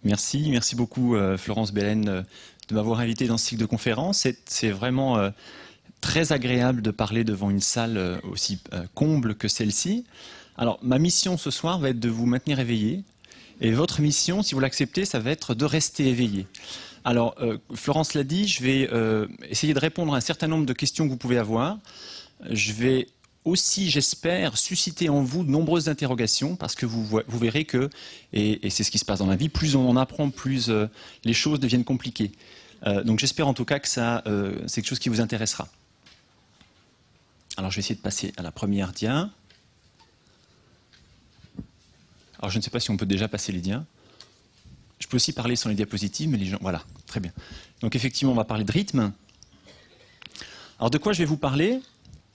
Merci beaucoup Florence Belen de m'avoir invité dans ce cycle de conférence. C'est vraiment très agréable de parler devant une salle aussi comble que celle-ci. Alors ma mission ce soir va être de vous maintenir éveillé, et votre mission, si vous l'acceptez, ça va être de rester éveillé. Alors Florence l'a dit, je vais essayer de répondre à un certain nombre de questions que vous pouvez avoir. Je vais aussi, j'espère, susciter en vous de nombreuses interrogations, parce que vous verrez que, et c'est ce qui se passe dans la vie, plus on en apprend, plus les choses deviennent compliquées. Donc j'espère en tout cas que c'est quelque chose qui vous intéressera. Alors je vais essayer de passer à la première dia. Alors je ne sais pas si on peut déjà passer les dias. Je peux aussi parler sans les diapositives, mais les gens... Voilà, très bien. Donc effectivement, on va parler de rythme. Alors de quoi je vais vous parler ?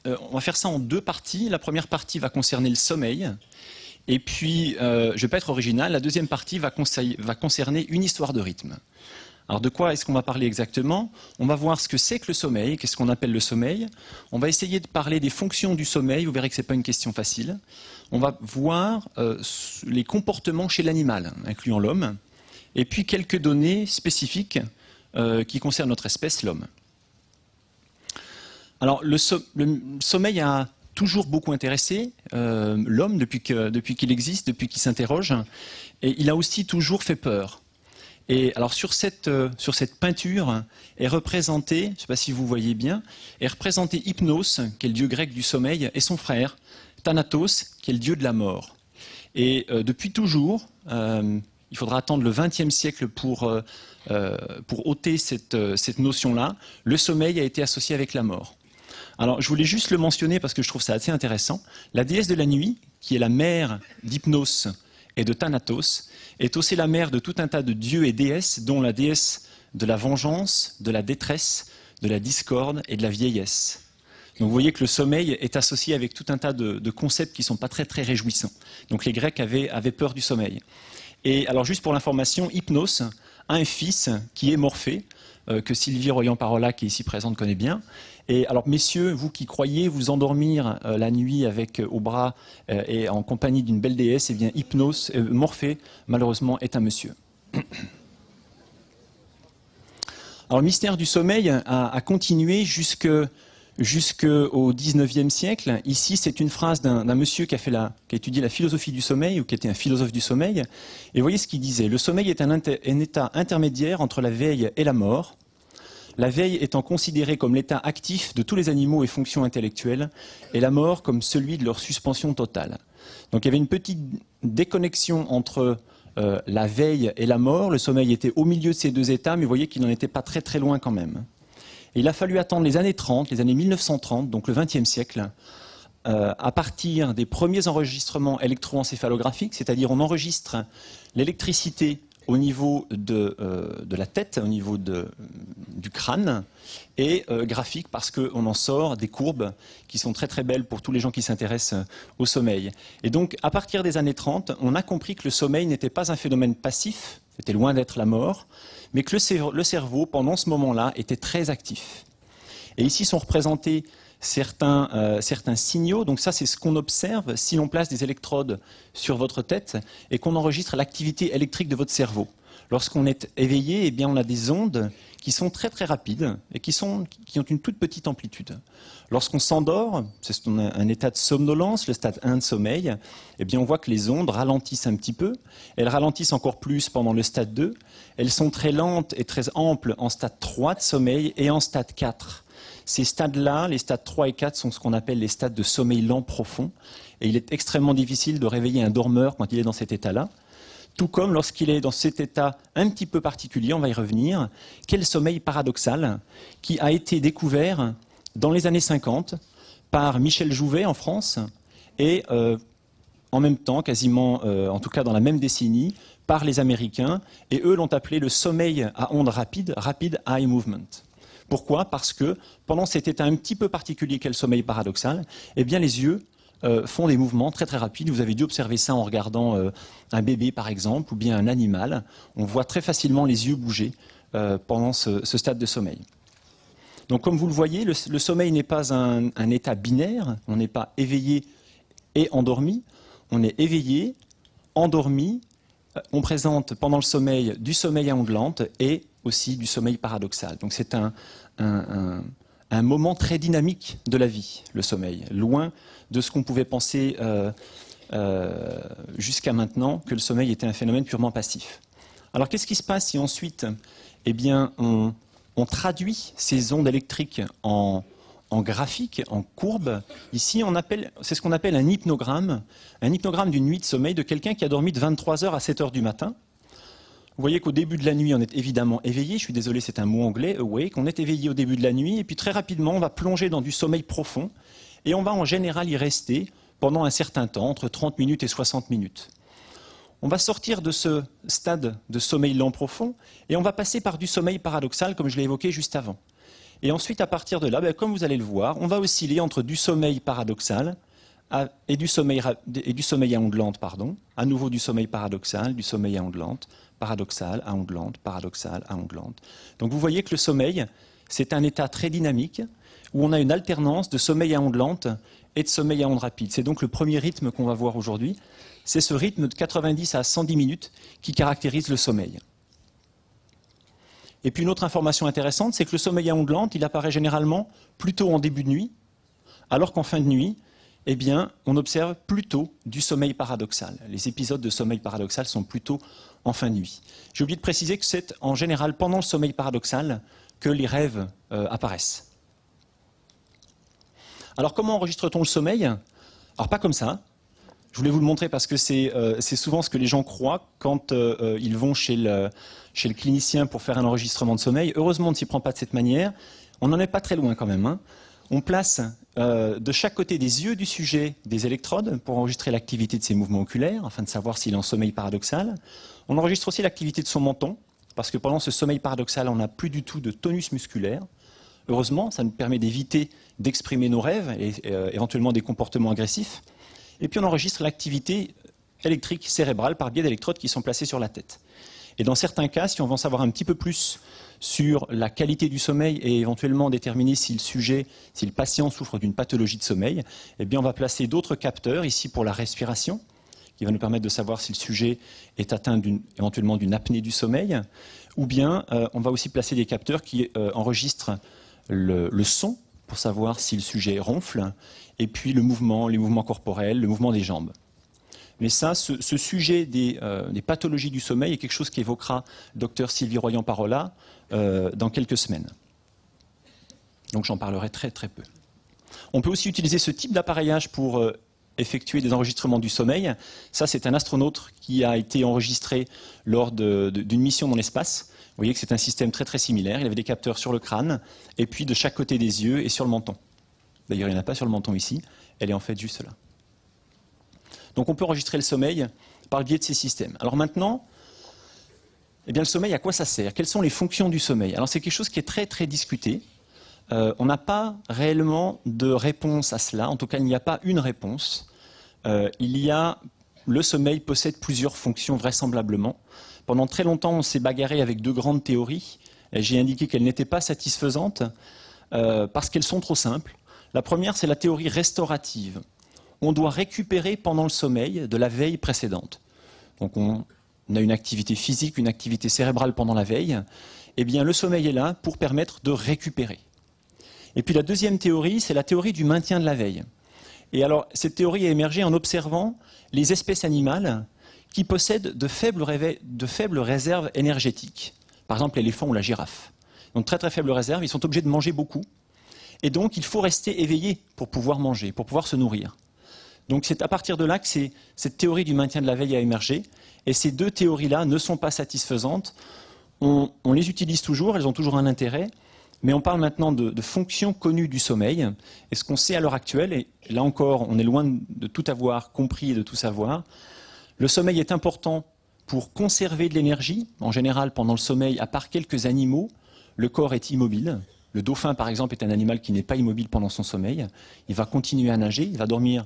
On va faire ça en deux parties. La première partie va concerner le sommeil. Et puis, je ne vais pas être original, la deuxième partie va concerner une histoire de rythme. Alors de quoi est-ce qu'on va parler exactement? On va voir ce que c'est que le sommeil, qu'est-ce qu'on appelle le sommeil. On va essayer de parler des fonctions du sommeil, vous verrez que ce n'est pas une question facile. On va voir les comportements chez l'animal, incluant l'homme. Et puis quelques données spécifiques qui concernent notre espèce, l'homme. Alors, le sommeil a toujours beaucoup intéressé l'homme depuis qu'il existe, depuis qu'il s'interroge, et il a aussi toujours fait peur. Et alors, sur cette peinture est représentée, je ne sais pas si vous voyez bien, est représenté Hypnos, qui est le dieu grec du sommeil, et son frère, Thanatos, qui est le dieu de la mort. Et depuis toujours, il faudra attendre le XXe siècle pour ôter cette notion-là, le sommeil a été associé avec la mort. Alors, je voulais juste le mentionner parce que je trouve ça assez intéressant. La déesse de la nuit, qui est la mère d'Hypnos et de Thanatos, est aussi la mère de tout un tas de dieux et déesses, dont la déesse de la vengeance, de la détresse, de la discorde et de la vieillesse. Donc vous voyez que le sommeil est associé avec tout un tas de concepts qui ne sont pas très, très réjouissants. Donc les Grecs avaient peur du sommeil. Et alors juste pour l'information, Hypnos a un fils qui est Morphée, que Sylvie Royan-Parola, qui est ici présente, connaît bien. Et alors, messieurs, vous qui croyez vous endormir la nuit avec au bras et en compagnie d'une belle déesse, eh bien, Morphée, malheureusement, est un monsieur. Alors, le mystère du sommeil a continué jusqu'au XIXe siècle. Ici, c'est une phrase d'un monsieur qui a étudié la philosophie du sommeil, ou qui était un philosophe du sommeil. Et vous voyez ce qu'il disait. Le sommeil est un état intermédiaire entre la veille et la mort. La veille étant considérée comme l'état actif de tous les animaux et fonctions intellectuelles, et la mort comme celui de leur suspension totale. Donc il y avait une petite déconnexion entre la veille et la mort. Le sommeil était au milieu de ces deux états, mais vous voyez qu'il n'en était pas très très loin quand même. Et il a fallu attendre les années 30, les années 1930, donc le XXe siècle, à partir des premiers enregistrements électroencéphalographiques, c'est-à-dire on enregistre l'électricité au niveau de la tête, au niveau du crâne, et graphique parce qu'on en sort des courbes qui sont très très belles pour tous les gens qui s'intéressent au sommeil. Et donc à partir des années 30, on a compris que le sommeil n'était pas un phénomène passif, c'était loin d'être la mort, mais que le cerveau, pendant ce moment-là, était très actif. Et ici sont représentés certains signaux. Donc ça, c'est ce qu'on observe si l'on place des électrodes sur votre tête et qu'on enregistre l'activité électrique de votre cerveau. Lorsqu'on est éveillé, eh bien, on a des ondes qui sont très très rapides et qui ont une toute petite amplitude. Lorsqu'on s'endort, c'est un état de somnolence, le stade 1 de sommeil, eh bien, on voit que les ondes ralentissent un petit peu. Elles ralentissent encore plus pendant le stade 2. Elles sont très lentes et très amples en stade 3 de sommeil et en stade 4. Ces stades-là, les stades 3 et 4, sont ce qu'on appelle les stades de sommeil lent profond. Et il est extrêmement difficile de réveiller un dormeur quand il est dans cet état-là. Tout comme lorsqu'il est dans cet état un petit peu particulier, on va y revenir, qu'est le sommeil paradoxal, qui a été découvert dans les années 50 par Michel Jouvet en France, et en même temps, quasiment, en tout cas dans la même décennie, par les Américains, et eux l'ont appelé le sommeil à ondes rapides, Rapid Eye Movement. Pourquoi? Parce que pendant cet état un petit peu particulier qu'est le sommeil paradoxal, eh bien les yeux font des mouvements très très rapides. Vous avez dû observer ça en regardant un bébé par exemple, ou bien un animal. On voit très facilement les yeux bouger pendant ce stade de sommeil. Donc comme vous le voyez, le sommeil n'est pas un état binaire, on n'est pas éveillé et endormi, on est éveillé, endormi on présente pendant le sommeil du sommeil à ondes lentes et aussi du sommeil paradoxal. Donc c'est un moment très dynamique de la vie, le sommeil, loin de ce qu'on pouvait penser jusqu'à maintenant, que le sommeil était un phénomène purement passif. Alors qu'est-ce qui se passe si ensuite eh bien, on traduit ces ondes électriques en graphique, en courbe? Ici, c'est ce qu'on appelle un hypnogramme d'une nuit de sommeil de quelqu'un qui a dormi de 23 heures à 7 heures du matin. Vous voyez qu'au début de la nuit, on est évidemment éveillé. Je suis désolé, c'est un mot anglais, awake. On est éveillé au début de la nuit, et puis très rapidement, on va plonger dans du sommeil profond, et on va en général y rester pendant un certain temps, entre 30 minutes et 60 minutes. On va sortir de ce stade de sommeil lent profond, et on va passer par du sommeil paradoxal, comme je l'ai évoqué juste avant. Et ensuite, à partir de là, comme vous allez le voir, on va osciller entre du sommeil paradoxal et du sommeil à ondes lentes, à nouveau du sommeil paradoxal, du sommeil à ondes lentes, paradoxal à ondes lentes, paradoxal à ondes lentes. Donc vous voyez que le sommeil, c'est un état très dynamique où on a une alternance de sommeil à ondes lentes et de sommeil à ondes rapides. C'est donc le premier rythme qu'on va voir aujourd'hui. C'est ce rythme de 90 à 110 minutes qui caractérise le sommeil. Et puis une autre information intéressante, c'est que le sommeil à ondes lentes, il apparaît généralement plutôt en début de nuit, alors qu'en fin de nuit, eh bien, on observe plutôt du sommeil paradoxal. Les épisodes de sommeil paradoxal sont plutôt en fin de nuit. J'ai oublié de préciser que c'est en général pendant le sommeil paradoxal que les rêves apparaissent. Alors comment enregistre-t-on le sommeil? Alors pas comme ça. Je voulais vous le montrer parce que c'est souvent ce que les gens croient quand ils vont chez le clinicien pour faire un enregistrement de sommeil. Heureusement, on ne s'y prend pas de cette manière. On n'en est pas très loin quand même, hein. On place de chaque côté des yeux du sujet des électrodes pour enregistrer l'activité de ses mouvements oculaires, afin de savoir s'il est en sommeil paradoxal. On enregistre aussi l'activité de son menton, parce que pendant ce sommeil paradoxal, on n'a plus du tout de tonus musculaire. Heureusement, ça nous permet d'éviter d'exprimer nos rêves et éventuellement des comportements agressifs. Et puis on enregistre l'activité électrique cérébrale par biais d'électrodes qui sont placées sur la tête. Et dans certains cas, si on veut en savoir un petit peu plus sur la qualité du sommeil et éventuellement déterminer si le patient souffre d'une pathologie de sommeil, eh bien on va placer d'autres capteurs, ici pour la respiration, qui va nous permettre de savoir si le sujet est atteint éventuellement d'une apnée du sommeil, ou bien on va aussi placer des capteurs qui enregistrent le son, pour savoir si le sujet ronfle, et puis les mouvements corporels, le mouvement des jambes. Mais ça, ce sujet des pathologies du sommeil est quelque chose qu'évoquera Dr Sylvie Royan-Parola dans quelques semaines. Donc j'en parlerai très très peu. On peut aussi utiliser ce type d'appareillage pour effectuer des enregistrements du sommeil. Ça, c'est un astronaute qui a été enregistré lors d'une mission dans l'espace. Vous voyez que c'est un système très très similaire. Il avait des capteurs sur le crâne, et puis de chaque côté des yeux et sur le menton. D'ailleurs, il n'y en a pas sur le menton ici. Elle est en fait juste là. Donc on peut enregistrer le sommeil par le biais de ces systèmes. Alors maintenant, eh bien, le sommeil, à quoi ça sert? Quelles sont les fonctions du sommeil? Alors c'est quelque chose qui est très très discuté. On n'a pas réellement de réponse à cela. En tout cas, il n'y a pas une réponse. Le sommeil possède plusieurs fonctions vraisemblablement. Pendant très longtemps, on s'est bagarré avec deux grandes théories. J'ai indiqué qu'elles n'étaient pas satisfaisantes parce qu'elles sont trop simples. La première, c'est la théorie restaurative. On doit récupérer pendant le sommeil de la veille précédente. Donc on a une activité physique, une activité cérébrale pendant la veille. Eh bien, le sommeil est là pour permettre de récupérer. Et puis la deuxième théorie, c'est la théorie du maintien de la veille. Et alors, cette théorie a émergé en observant les espèces animales qui possèdent de faibles réserves énergétiques. Par exemple, l'éléphant ou la girafe. Donc très très faibles réserves, ils sont obligés de manger beaucoup. Et donc, il faut rester éveillé pour pouvoir manger, pour pouvoir se nourrir. Donc c'est à partir de là que cette théorie du maintien de la veille a émergé. Et ces deux théories-là ne sont pas satisfaisantes. On les utilise toujours, elles ont toujours un intérêt. Mais on parle maintenant de fonctions connues du sommeil. Et ce qu'on sait à l'heure actuelle, et là encore, on est loin de tout avoir compris et de tout savoir, le sommeil est important pour conserver de l'énergie. En général, pendant le sommeil, à part quelques animaux, le corps est immobile. Le dauphin, par exemple, est un animal qui n'est pas immobile pendant son sommeil. Il va continuer à nager, il va dormir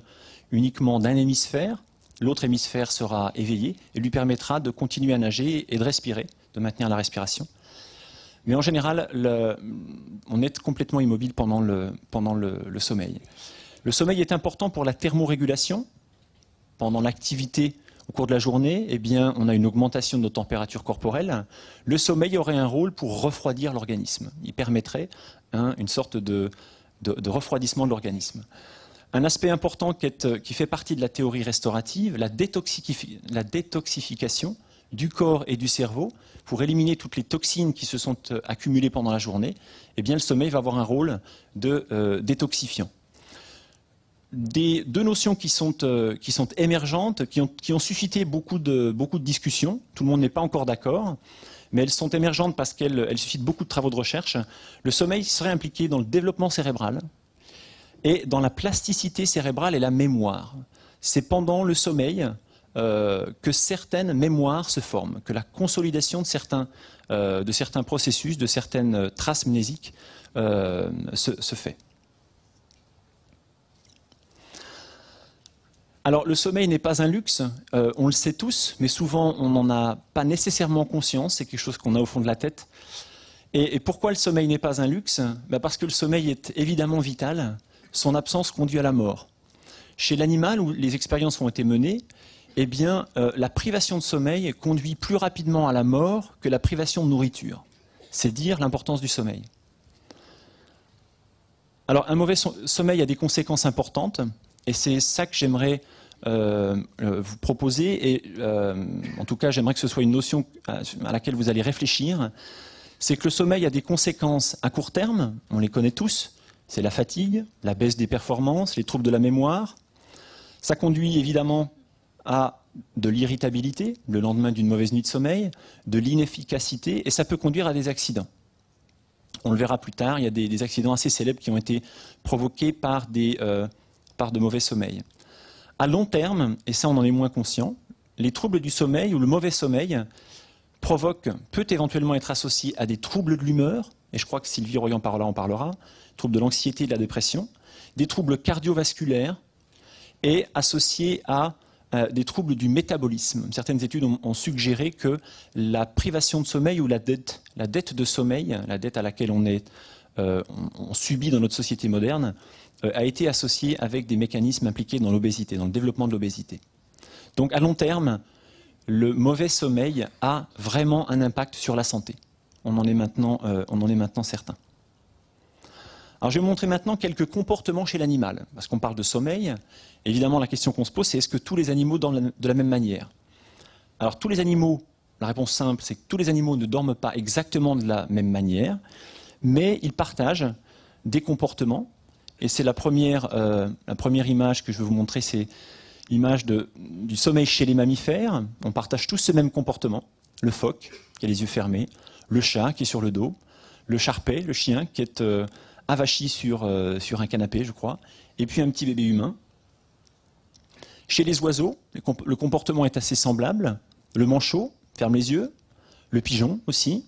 uniquement d'un hémisphère. L'autre hémisphère sera éveillé et lui permettra de continuer à nager et de respirer, de maintenir la respiration. Mais en général, on est complètement immobile pendant le sommeil. Le sommeil est important pour la thermorégulation, pendant l'activité au cours de la journée, eh bien, on a une augmentation de nos températures corporelles. Le sommeil aurait un rôle pour refroidir l'organisme. Il permettrait une sorte de refroidissement de l'organisme. Un aspect important qui fait partie de la théorie restaurative, la détoxification du corps et du cerveau, pour éliminer toutes les toxines qui se sont accumulées pendant la journée, eh bien, le sommeil va avoir un rôle de détoxifiant. Deux notions qui sont émergentes, qui ont suscité beaucoup de discussions. Tout le monde n'est pas encore d'accord, mais elles sont émergentes parce qu'elles suscitent beaucoup de travaux de recherche. Le sommeil serait impliqué dans le développement cérébral et dans la plasticité cérébrale et la mémoire. C'est pendant le sommeil que certaines mémoires se forment, que la consolidation de certains processus, de certaines traces mnésiques se fait. Alors, le sommeil n'est pas un luxe, on le sait tous, mais souvent on n'en a pas nécessairement conscience, c'est quelque chose qu'on a au fond de la tête. Et pourquoi le sommeil n'est pas un luxe? Parce que le sommeil est évidemment vital, son absence conduit à la mort. Chez l'animal, où les expériences ont été menées, eh bien, la privation de sommeil conduit plus rapidement à la mort que la privation de nourriture. C'est dire l'importance du sommeil. Alors, un mauvais sommeil a des conséquences importantes, et c'est ça que j'aimerais vous proposer, et en tout cas j'aimerais que ce soit une notion à laquelle vous allez réfléchir. C'est que le sommeil a des conséquences à court terme, on les connaît tous, c'est la fatigue, la baisse des performances, les troubles de la mémoire. Ça conduit évidemment à de l'irritabilité, le lendemain d'une mauvaise nuit de sommeil, de l'inefficacité, et ça peut conduire à des accidents. On le verra plus tard, il y a des accidents assez célèbres qui ont été provoqués par de mauvais sommeil. À long terme, et ça on en est moins conscient, les troubles du sommeil ou le mauvais sommeil peut éventuellement être associé à des troubles de l'humeur, et je crois que Sylvie Royan en parlera, troubles de l'anxiété et de la dépression, des troubles cardiovasculaires et associés à des troubles du métabolisme. Certaines études ont suggéré que la privation de sommeil ou la dette de sommeil, la dette à laquelle on subit dans notre société moderne, a été associée avec des mécanismes impliqués dans l'obésité, dans le développement de l'obésité. Donc à long terme, le mauvais sommeil a vraiment un impact sur la santé. On en est maintenant certain. Alors je vais vous montrer maintenant quelques comportements chez l'animal, parce qu'on parle de sommeil. Évidemment, la question qu'on se pose, c'est est-ce que tous les animaux dorment de la même manière? Alors tous les animaux, la réponse simple, c'est que tous les animaux ne dorment pas exactement de la même manière, mais ils partagent des comportements. Et c'est la première image que je vais vous montrer, c'est l'image du sommeil chez les mammifères. On partage tous ce même comportement. Le phoque, qui a les yeux fermés, le chat qui est sur le dos, le charpet, le chien qui est avachi sur un canapé, je crois, et puis un petit bébé humain. Chez les oiseaux, le comportement est assez semblable. Le manchot ferme les yeux, le pigeon aussi,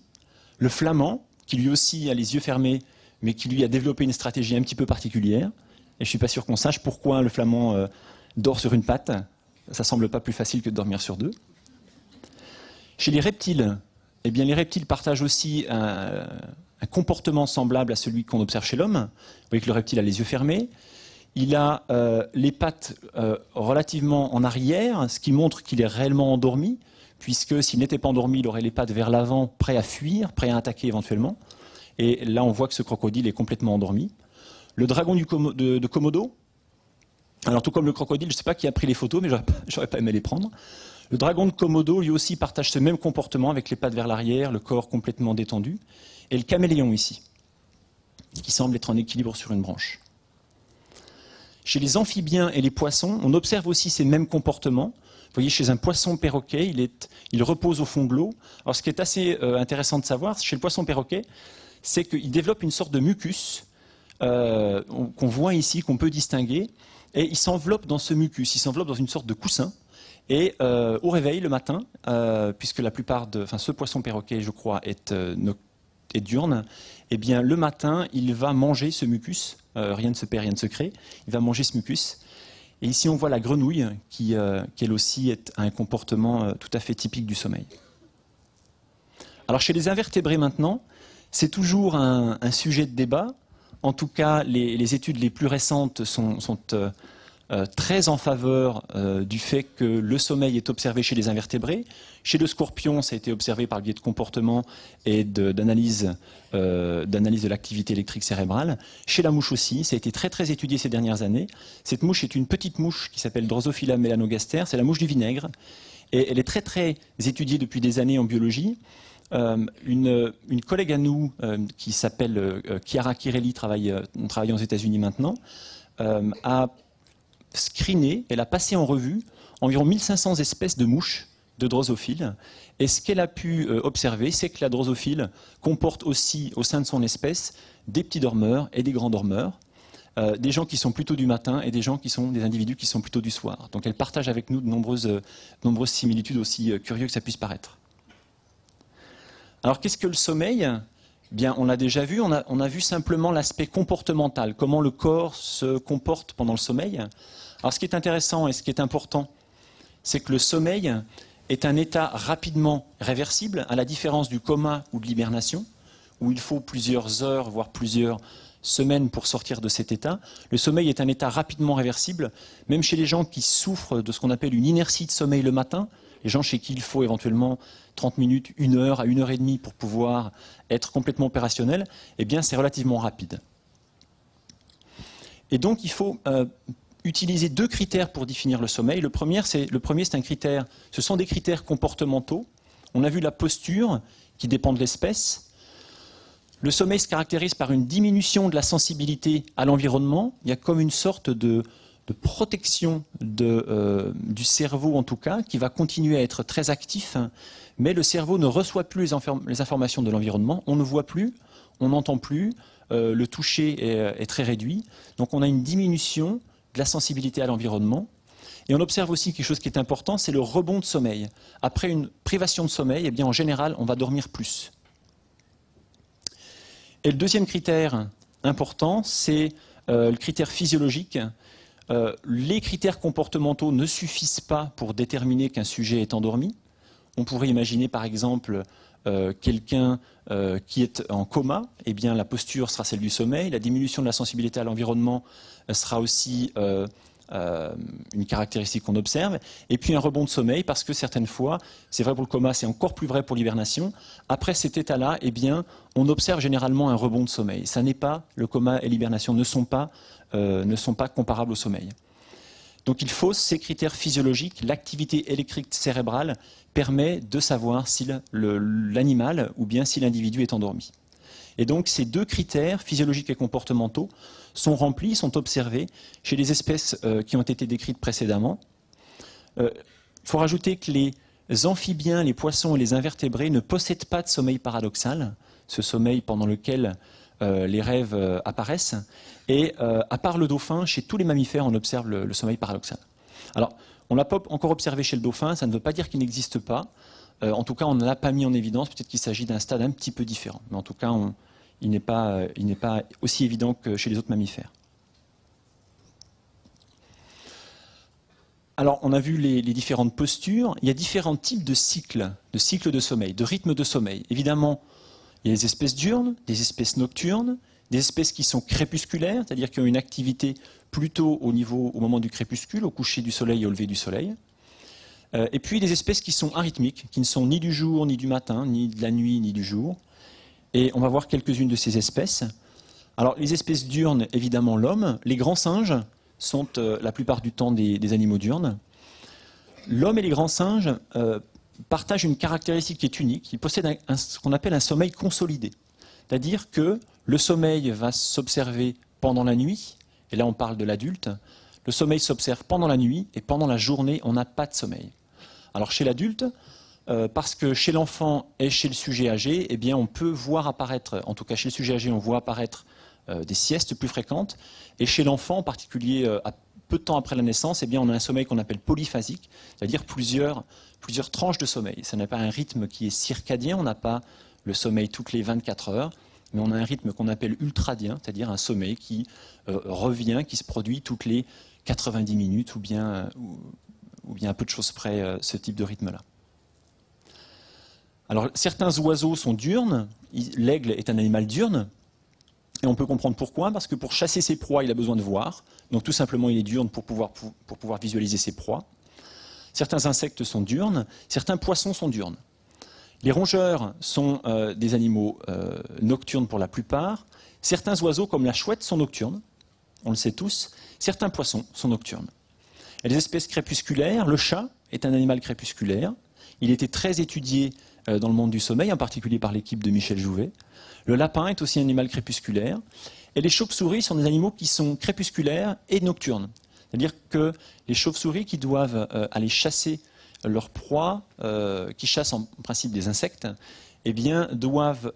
le flamand, qui lui aussi a les yeux fermés, mais qui lui a développé une stratégie un petit peu particulière. Et je ne suis pas sûr qu'on sache pourquoi le flamand dort sur une patte. Ça ne semble pas plus facile que de dormir sur deux. Chez les reptiles, eh bien, les reptiles partagent aussi un comportement semblable à celui qu'on observe chez l'homme. Vous voyez que le reptile a les yeux fermés. Il a les pattes relativement en arrière, ce qui montre qu'il est réellement endormi, puisque s'il n'était pas endormi, il aurait les pattes vers l'avant, prêt à fuir, prêt à attaquer éventuellement. Et là, on voit que ce crocodile est complètement endormi. Le dragon de Komodo, alors tout comme le crocodile, je ne sais pas qui a pris les photos, mais j'aurais pas aimé les prendre. Le dragon de Komodo, lui aussi, partage ce même comportement avec les pattes vers l'arrière, le corps complètement détendu. Et le caméléon ici, qui semble être en équilibre sur une branche. Chez les amphibiens et les poissons, on observe aussi ces mêmes comportements. Vous voyez, chez un poisson perroquet, il repose au fond de l'eau. Alors ce qui est assez intéressant de savoir, chez le poisson perroquet, c'est qu'il développe une sorte de mucus qu'on voit ici, qu'on peut distinguer, et il s'enveloppe dans ce mucus, il s'enveloppe dans une sorte de coussin, et au réveil le matin, puisque ce poisson perroquet, je crois, est diurne, eh bien le matin, il va manger ce mucus, rien ne se perd, rien ne se crée, il va manger ce mucus, et ici on voit la grenouille, qui elle aussi a un comportement tout à fait typique du sommeil. Alors chez les invertébrés maintenant, c'est toujours un sujet de débat. En tout cas, les études les plus récentes sont très en faveur du fait que le sommeil est observé chez les invertébrés. Chez le scorpion, ça a été observé par le biais de comportement et d'analyse de l'activité électrique cérébrale. Chez la mouche aussi, ça a été très très étudié ces dernières années. Cette mouche est une petite mouche qui s'appelle Drosophila melanogaster, c'est la mouche du vinaigre. Et elle est très très étudiée depuis des années en biologie. Une collègue à nous qui s'appelle Chiara Chirelli, travaillant aux États-Unis maintenant, a screené, elle a passé en revue environ 1500 espèces de mouches de drosophiles. Et ce qu'elle a pu observer, c'est que la drosophile comporte aussi au sein de son espèce des petits dormeurs et des grands dormeurs, des gens qui sont plutôt du matin et des individus qui sont plutôt du soir. Donc elle partage avec nous de nombreuses similitudes, aussi curieux que ça puisse paraître. Alors qu'est-ce que le sommeil ? Bien, on l'a déjà vu, on a vu simplement l'aspect comportemental, comment le corps se comporte pendant le sommeil. Alors ce qui est intéressant et ce qui est important, c'est que le sommeil est un état rapidement réversible, à la différence du coma ou de l'hibernation, où il faut plusieurs heures, voire plusieurs semaines pour sortir de cet état. Le sommeil est un état rapidement réversible, même chez les gens qui souffrent de ce qu'on appelle une inertie de sommeil le matin, les gens chez qui il faut éventuellement 30 minutes, 1 heure à 1 heure et demie pour pouvoir être complètement opérationnel, eh bien c'est relativement rapide. Et donc il faut utiliser 2 critères pour définir le sommeil. Le premier, c'est un critère, ce sont des critères comportementaux. On a vu la posture qui dépend de l'espèce. Le sommeil se caractérise par une diminution de la sensibilité à l'environnement. Il y a comme une sorte de protection du cerveau, en tout cas, qui va continuer à être très actif, mais le cerveau ne reçoit plus les informations de l'environnement. On ne voit plus, on n'entend plus, le toucher est très réduit. Donc on a une diminution de la sensibilité à l'environnement. Et on observe aussi quelque chose qui est important, c'est le rebond de sommeil. Après une privation de sommeil, eh bien, en général, on va dormir plus. Et le deuxième critère important, c'est le critère physiologique. Les critères comportementaux ne suffisent pas pour déterminer qu'un sujet est endormi. On pourrait imaginer par exemple quelqu'un qui est en coma, eh bien, la posture sera celle du sommeil, la diminution de la sensibilité à l'environnement sera aussi une caractéristique qu'on observe, et puis un rebond de sommeil, parce que certaines fois, c'est vrai pour le coma, c'est encore plus vrai pour l'hibernation, après cet état-là, eh bien, on observe généralement un rebond de sommeil. Ça n'est pas, le coma et l'hibernation ne sont pas comparables au sommeil. Donc il faut ces critères physiologiques, l'activité électrique cérébrale permet de savoir si l'animal ou bien si l'individu est endormi. Et donc ces 2 critères, physiologiques et comportementaux, sont remplis, sont observés chez les espèces qui ont été décrites précédemment. Il faut rajouter que les amphibiens, les poissons et les invertébrés ne possèdent pas de sommeil paradoxal, ce sommeil pendant lequel les rêves apparaissent. Et à part le dauphin, chez tous les mammifères, on observe le sommeil paradoxal. Alors, on ne l'a pas encore observé chez le dauphin, ça ne veut pas dire qu'il n'existe pas. En tout cas, on ne l'a pas mis en évidence, peut-être qu'il s'agit d'un stade un petit peu différent. Mais en tout cas, il n'est pas aussi évident que chez les autres mammifères. Alors, on a vu les différentes postures. Il y a différents types de cycles de sommeil, de rythmes de sommeil. Évidemment, il y a des espèces diurnes, des espèces nocturnes, des espèces qui sont crépusculaires, c'est-à-dire qui ont une activité plutôt au moment du crépuscule, au coucher du soleil et au lever du soleil. Et puis des espèces qui sont arythmiques, qui ne sont ni du jour, ni du matin, ni de la nuit, ni du jour. Et on va voir quelques-unes de ces espèces. Alors les espèces diurnes, évidemment l'homme. Les grands singes sont la plupart du temps des animaux diurnes. L'homme et les grands singes partagent une caractéristique qui est unique. Ils possèdent ce qu'on appelle un sommeil consolidé. C'est-à-dire que le sommeil va s'observer pendant la nuit, et là on parle de l'adulte. Le sommeil s'observe pendant la nuit, et pendant la journée, on n'a pas de sommeil. Alors chez l'adulte, parce que chez l'enfant et chez le sujet âgé, eh bien on peut voir apparaître, en tout cas chez le sujet âgé, on voit apparaître des siestes plus fréquentes, et chez l'enfant, en particulier à peu de temps après la naissance, eh bien on a un sommeil qu'on appelle polyphasique, c'est-à-dire plusieurs tranches de sommeil. Ce n'est pas un rythme qui est circadien, on n'a pas le sommeil toutes les 24 heures, mais on a un rythme qu'on appelle ultradien, c'est-à-dire un sommeil qui revient, qui se produit toutes les 90 minutes, ou bien à peu de choses près, ce type de rythme-là. Alors, certains oiseaux sont diurnes. L'aigle est un animal diurne. Et on peut comprendre pourquoi, parce que pour chasser ses proies, il a besoin de voir. Donc tout simplement, il est diurne pour pouvoir visualiser ses proies. Certains insectes sont diurnes, certains poissons sont diurnes. Les rongeurs sont des animaux nocturnes pour la plupart. Certains oiseaux, comme la chouette, sont nocturnes, on le sait tous. Certains poissons sont nocturnes. Et les espèces crépusculaires, le chat est un animal crépusculaire. Il était très étudié dans le monde du sommeil, en particulier par l'équipe de Michel Jouvet. Le lapin est aussi un animal crépusculaire. Et les chauves-souris sont des animaux qui sont crépusculaires et nocturnes. C'est-à-dire que les chauves-souris qui doivent aller chasser leurs proies, qui chassent en principe des insectes, eh bien, doivent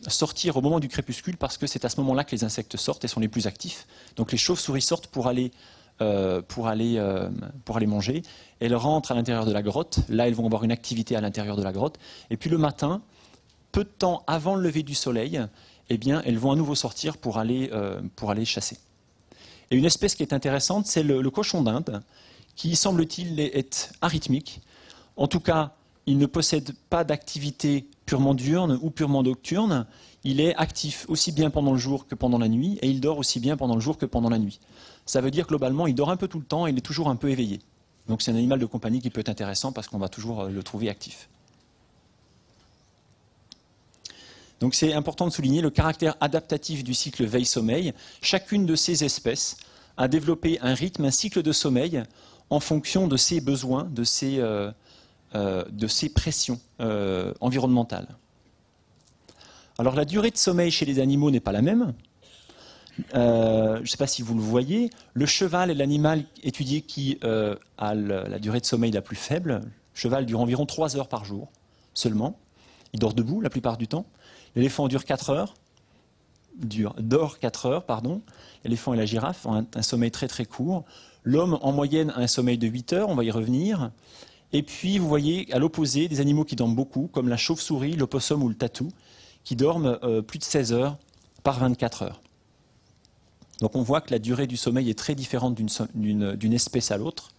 sortir au moment du crépuscule parce que c'est à ce moment-là que les insectes sortent et sont les plus actifs. Donc les chauves-souris sortent pour aller manger. Elles rentrent à l'intérieur de la grotte. Là, elles vont avoir une activité à l'intérieur de la grotte. Et puis le matin, peu de temps avant le lever du soleil, eh bien, elles vont à nouveau sortir pour aller chasser. Et une espèce qui est intéressante, c'est le cochon d'Inde, qui semble-t-il est arythmique. En tout cas, il ne possède pas d'activité purement diurne ou purement nocturne. Il est actif aussi bien pendant le jour que pendant la nuit, et il dort aussi bien pendant le jour que pendant la nuit. Ça veut dire globalement, il dort un peu tout le temps et il est toujours un peu éveillé. Donc c'est un animal de compagnie qui peut être intéressant parce qu'on va toujours le trouver actif. Donc c'est important de souligner le caractère adaptatif du cycle veille-sommeil. Chacune de ces espèces a développé un rythme, un cycle de sommeil en fonction de ses besoins, de ses pressions environnementales. Alors la durée de sommeil chez les animaux n'est pas la même. Je ne sais pas si vous le voyez. Le cheval est l'animal étudié qui a la durée de sommeil la plus faible. Le cheval dure environ 3 heures par jour seulement. Il dort debout la plupart du temps. L'éléphant dort 4 heures. L'éléphant et la girafe ont un sommeil très très court. L'homme, en moyenne, a un sommeil de 8 heures, on va y revenir. Et puis, vous voyez, à l'opposé, des animaux qui dorment beaucoup, comme la chauve-souris, l'opossum ou le tatou, qui dorment plus de 16 heures par 24 heures. Donc on voit que la durée du sommeil est très différente d'une espèce à l'autre.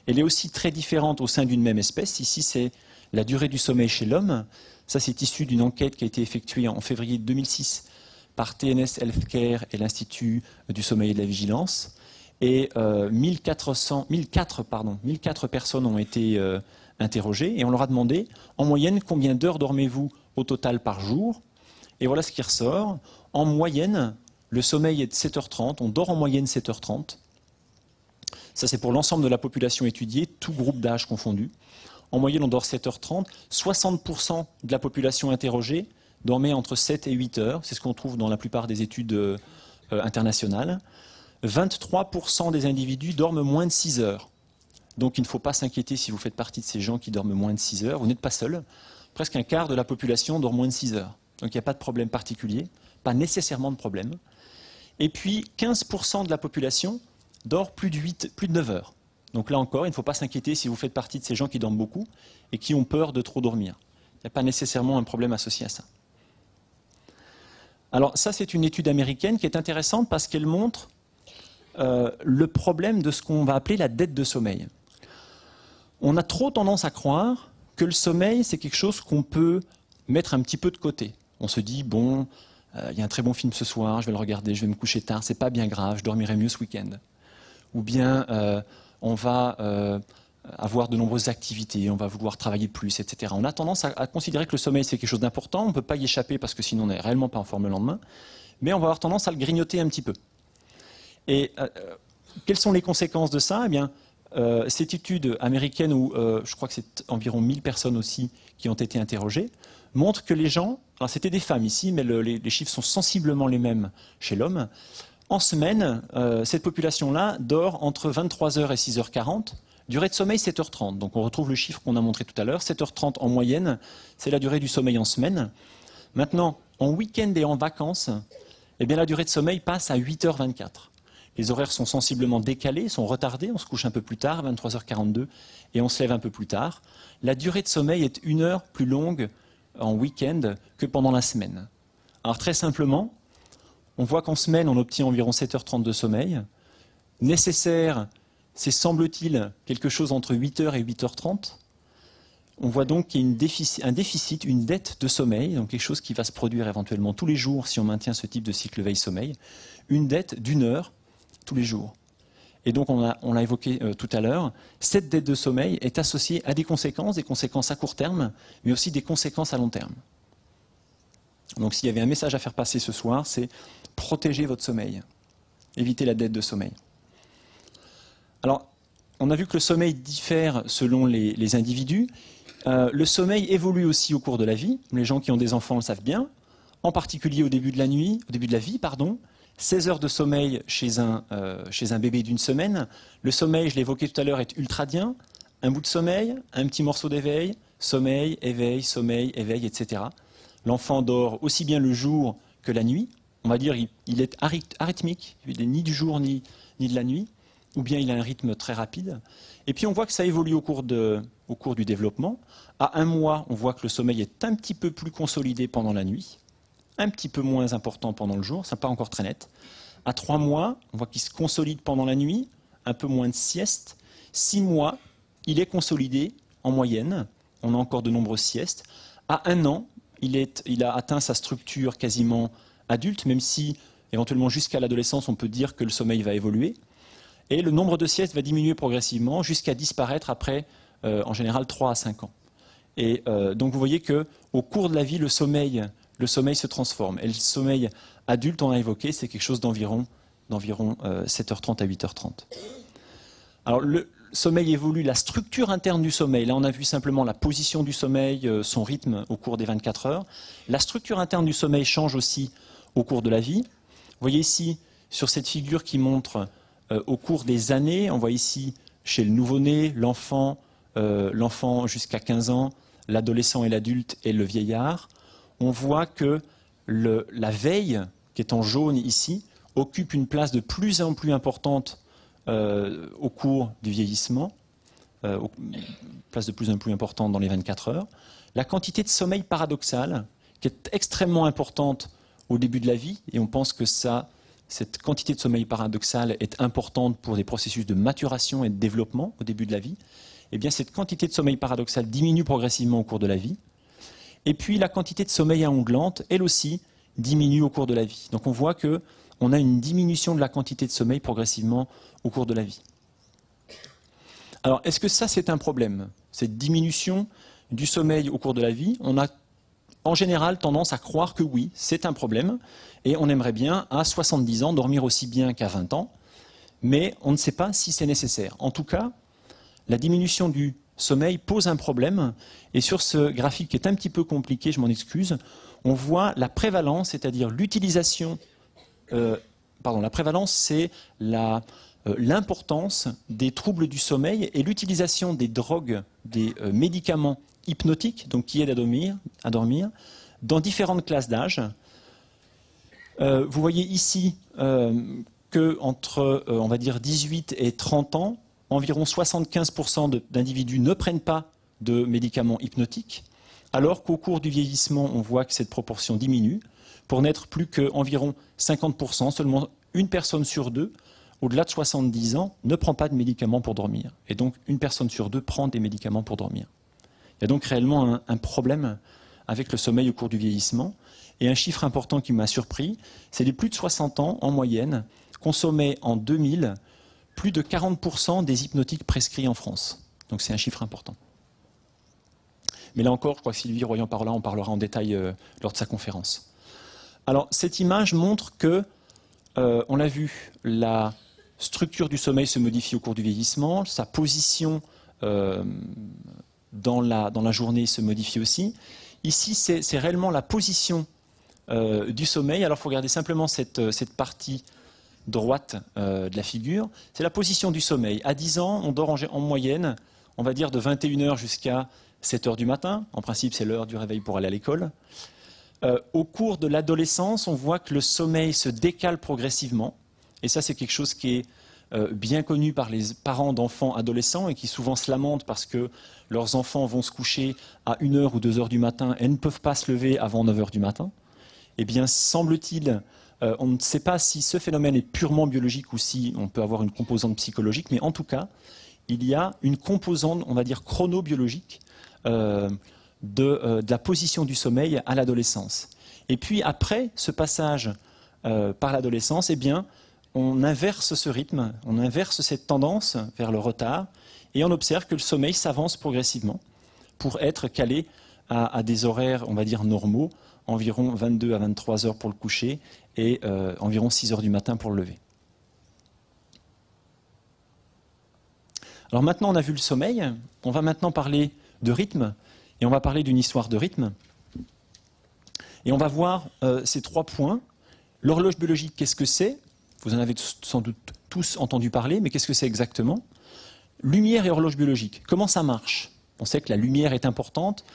Elle est aussi très différente au sein d'une même espèce. Ici, c'est la durée du sommeil chez l'homme. Ça, c'est issu d'une enquête qui a été effectuée en février 2006 par TNS Healthcare et l'Institut du sommeil et de la vigilance. Et 1004 personnes ont été interrogées et on leur a demandé, en moyenne, combien d'heures dormez-vous au total par jour? Et voilà ce qui ressort. En moyenne, le sommeil est de 7h30, on dort en moyenne 7h30. Ça, c'est pour l'ensemble de la population étudiée, tout groupe d'âge confondu. En moyenne, on dort 7h30. 60% de la population interrogée dormait entre 7 et 8 heures. C'est ce qu'on trouve dans la plupart des études internationales. 23% des individus dorment moins de 6 heures. Donc il ne faut pas s'inquiéter si vous faites partie de ces gens qui dorment moins de 6 heures. Vous n'êtes pas seul. Presque un quart de la population dort moins de 6 heures. Donc il n'y a pas de problème particulier, pas nécessairement de problème. Et puis 15% de la population dort plus de 9 heures. Donc là encore, il ne faut pas s'inquiéter si vous faites partie de ces gens qui dorment beaucoup et qui ont peur de trop dormir. Il n'y a pas nécessairement un problème associé à ça. Alors ça, c'est une étude américaine qui est intéressante parce qu'elle montre le problème de ce qu'on va appeler la dette de sommeil. On a trop tendance à croire que le sommeil, c'est quelque chose qu'on peut mettre un petit peu de côté. On se dit, bon, il y a un très bon film ce soir, je vais le regarder, je vais me coucher tard, c'est pas bien grave, je dormirai mieux ce week-end. Ou bien, on va avoir de nombreuses activités, on va vouloir travailler plus, etc. On a tendance à considérer que le sommeil, c'est quelque chose d'important, on ne peut pas y échapper parce que sinon on n'est réellement pas en forme le lendemain, mais on va avoir tendance à le grignoter un petit peu. Et quelles sont les conséquences de ça? Eh bien, cette étude américaine où je crois que c'est environ 1000 personnes aussi qui ont été interrogées, montre que les gens, alors c'était des femmes ici, mais les chiffres sont sensiblement les mêmes chez l'homme, en semaine, cette population-là dort entre 23h et 6h40, durée de sommeil 7h30. Donc on retrouve le chiffre qu'on a montré tout à l'heure, 7h30 en moyenne, c'est la durée du sommeil en semaine. Maintenant, en week-end et en vacances, eh bien, la durée de sommeil passe à 8h24. Les horaires sont sensiblement décalés, sont retardés, on se couche un peu plus tard, 23h42, et on se lève un peu plus tard. La durée de sommeil est 1 heure plus longue en week-end que pendant la semaine. Alors très simplement, on voit qu'en semaine, on obtient environ 7h30 de sommeil. Nécessaire, c'est semble-t-il quelque chose entre 8h et 8h30. On voit donc qu'il y a un déficit, une dette de sommeil, donc quelque chose qui va se produire éventuellement tous les jours si on maintient ce type de cycle veille-sommeil, une dette d'1 heure tous les jours. Et donc, on l'a évoqué tout à l'heure, cette dette de sommeil est associée à des conséquences à court terme, mais aussi des conséquences à long terme. Donc, s'il y avait un message à faire passer ce soir, c'est protéger votre sommeil, éviter la dette de sommeil. Alors, on a vu que le sommeil diffère selon les individus. Le sommeil évolue aussi au cours de la vie. Les gens qui ont des enfants le savent bien, en particulier au début de la vie, 16 heures de sommeil chez un bébé d'1 semaine. Le sommeil, je l'ai évoqué tout à l'heure, est ultradien. Un bout de sommeil, un petit morceau d'éveil, sommeil, éveil, etc. L'enfant dort aussi bien le jour que la nuit. On va dire il est arythmique, il n'est ni du jour ni de la nuit, ou bien il a un rythme très rapide. Et puis on voit que ça évolue au cours du développement. À 1 mois, on voit que le sommeil est un petit peu plus consolidé pendant la nuit, un petit peu moins important pendant le jour, ça n'est pas encore très net. À 3 mois, on voit qu'il se consolide pendant la nuit, un peu moins de sieste. 6 mois, il est consolidé en moyenne, on a encore de nombreuses siestes. À 1 an, il a atteint sa structure quasiment adulte, même si éventuellement jusqu'à l'adolescence, on peut dire que le sommeil va évoluer. Et le nombre de siestes va diminuer progressivement jusqu'à disparaître après, en général, 3 à 5 ans. Et donc vous voyez qu'au cours de la vie, le sommeil se transforme. Et le sommeil adulte, on a évoqué, c'est quelque chose d'environ 7h30 à 8h30. Alors le sommeil évolue, la structure interne du sommeil, là on a vu simplement la position du sommeil, son rythme au cours des 24 heures. La structure interne du sommeil change aussi au cours de la vie. Vous voyez ici, sur cette figure qui montre au cours des années, on voit ici chez le nouveau-né, l'enfant jusqu'à 15 ans, l'adolescent et l'adulte et le vieillard. On voit que la veille, qui est en jaune ici, occupe une place de plus en plus importante au cours du vieillissement, place de plus en plus importante dans les 24 heures. La quantité de sommeil paradoxal, qui est extrêmement importante au début de la vie, et on pense que cette quantité de sommeil paradoxal est importante pour des processus de maturation et de développement au début de la vie, eh bien cette quantité de sommeil paradoxal diminue progressivement au cours de la vie. Et puis la quantité de sommeil à onglante, elle aussi, diminue au cours de la vie. Donc on voit qu'on a une diminution de la quantité de sommeil progressivement au cours de la vie. Alors est-ce que ça c'est un problème, cette diminution du sommeil au cours de la vie? On a en général tendance à croire que oui, c'est un problème, et on aimerait bien à 70 ans dormir aussi bien qu'à 20 ans, mais on ne sait pas si c'est nécessaire. En tout cas, la diminution du sommeil pose un problème, et sur ce graphique qui est un petit peu compliqué, je m'en excuse, on voit la prévalence, c'est-à-dire l'utilisation, la prévalence c'est l'importance des troubles du sommeil et l'utilisation des drogues, des médicaments hypnotiques, donc qui aident à dormir, dans différentes classes d'âge. Vous voyez ici qu'entre, on va dire, 18 et 30 ans, environ 75% d'individus ne prennent pas de médicaments hypnotiques, alors qu'au cours du vieillissement, on voit que cette proportion diminue, pour n'être plus qu'environ 50%, seulement une personne sur deux, au-delà de 70 ans, ne prend pas de médicaments pour dormir. Et donc, une personne sur deux prend des médicaments pour dormir. Il y a donc réellement un problème avec le sommeil au cours du vieillissement. Et un chiffre important qui m'a surpris, c'est les plus de 60 ans, en moyenne, consommaient en 2000 plus de 40% des hypnotiques prescrits en France. Donc c'est un chiffre important. Mais là encore, je crois que Sylvie Royan-Parla en parlera en détail lors de sa conférence. Alors cette image montre que, on l'a vu, la structure du sommeil se modifie au cours du vieillissement, sa position dans la journée se modifie aussi. Ici, c'est réellement la position du sommeil. Alors il faut regarder simplement cette partie droite de la figure. C'est la position du sommeil. À 10 ans, on dort en moyenne, on va dire de 21h jusqu'à 7h du matin. En principe, c'est l'heure du réveil pour aller à l'école. Au cours de l'adolescence, on voit que le sommeil se décale progressivement. Et ça, c'est quelque chose qui est bien connu par les parents d'enfants adolescents et qui souvent se lamentent parce que leurs enfants vont se coucher à 1h ou 2h du matin et ne peuvent pas se lever avant 9h du matin. Eh bien, semble-t-il, on ne sait pas si ce phénomène est purement biologique ou si on peut avoir une composante psychologique, mais en tout cas, il y a une composante, on va dire, chronobiologique de la position du sommeil à l'adolescence. Et puis après ce passage par l'adolescence, eh bien, on inverse ce rythme, on inverse cette tendance vers le retard, et on observe que le sommeil s'avance progressivement pour être calé à des horaires, on va dire, normaux, environ 22 à 23 heures pour le coucher et environ 6 heures du matin pour le lever. Alors maintenant, on a vu le sommeil, on va maintenant parler de rythme, et on va parler d'une histoire de rythme. Et on va voir ces 3 points. L'horloge biologique, qu'est-ce que c'est? Vous en avez sans doute tous entendu parler, mais qu'est-ce que c'est exactement? Lumière et horloge biologique, comment ça marche? On sait que la lumière est importante.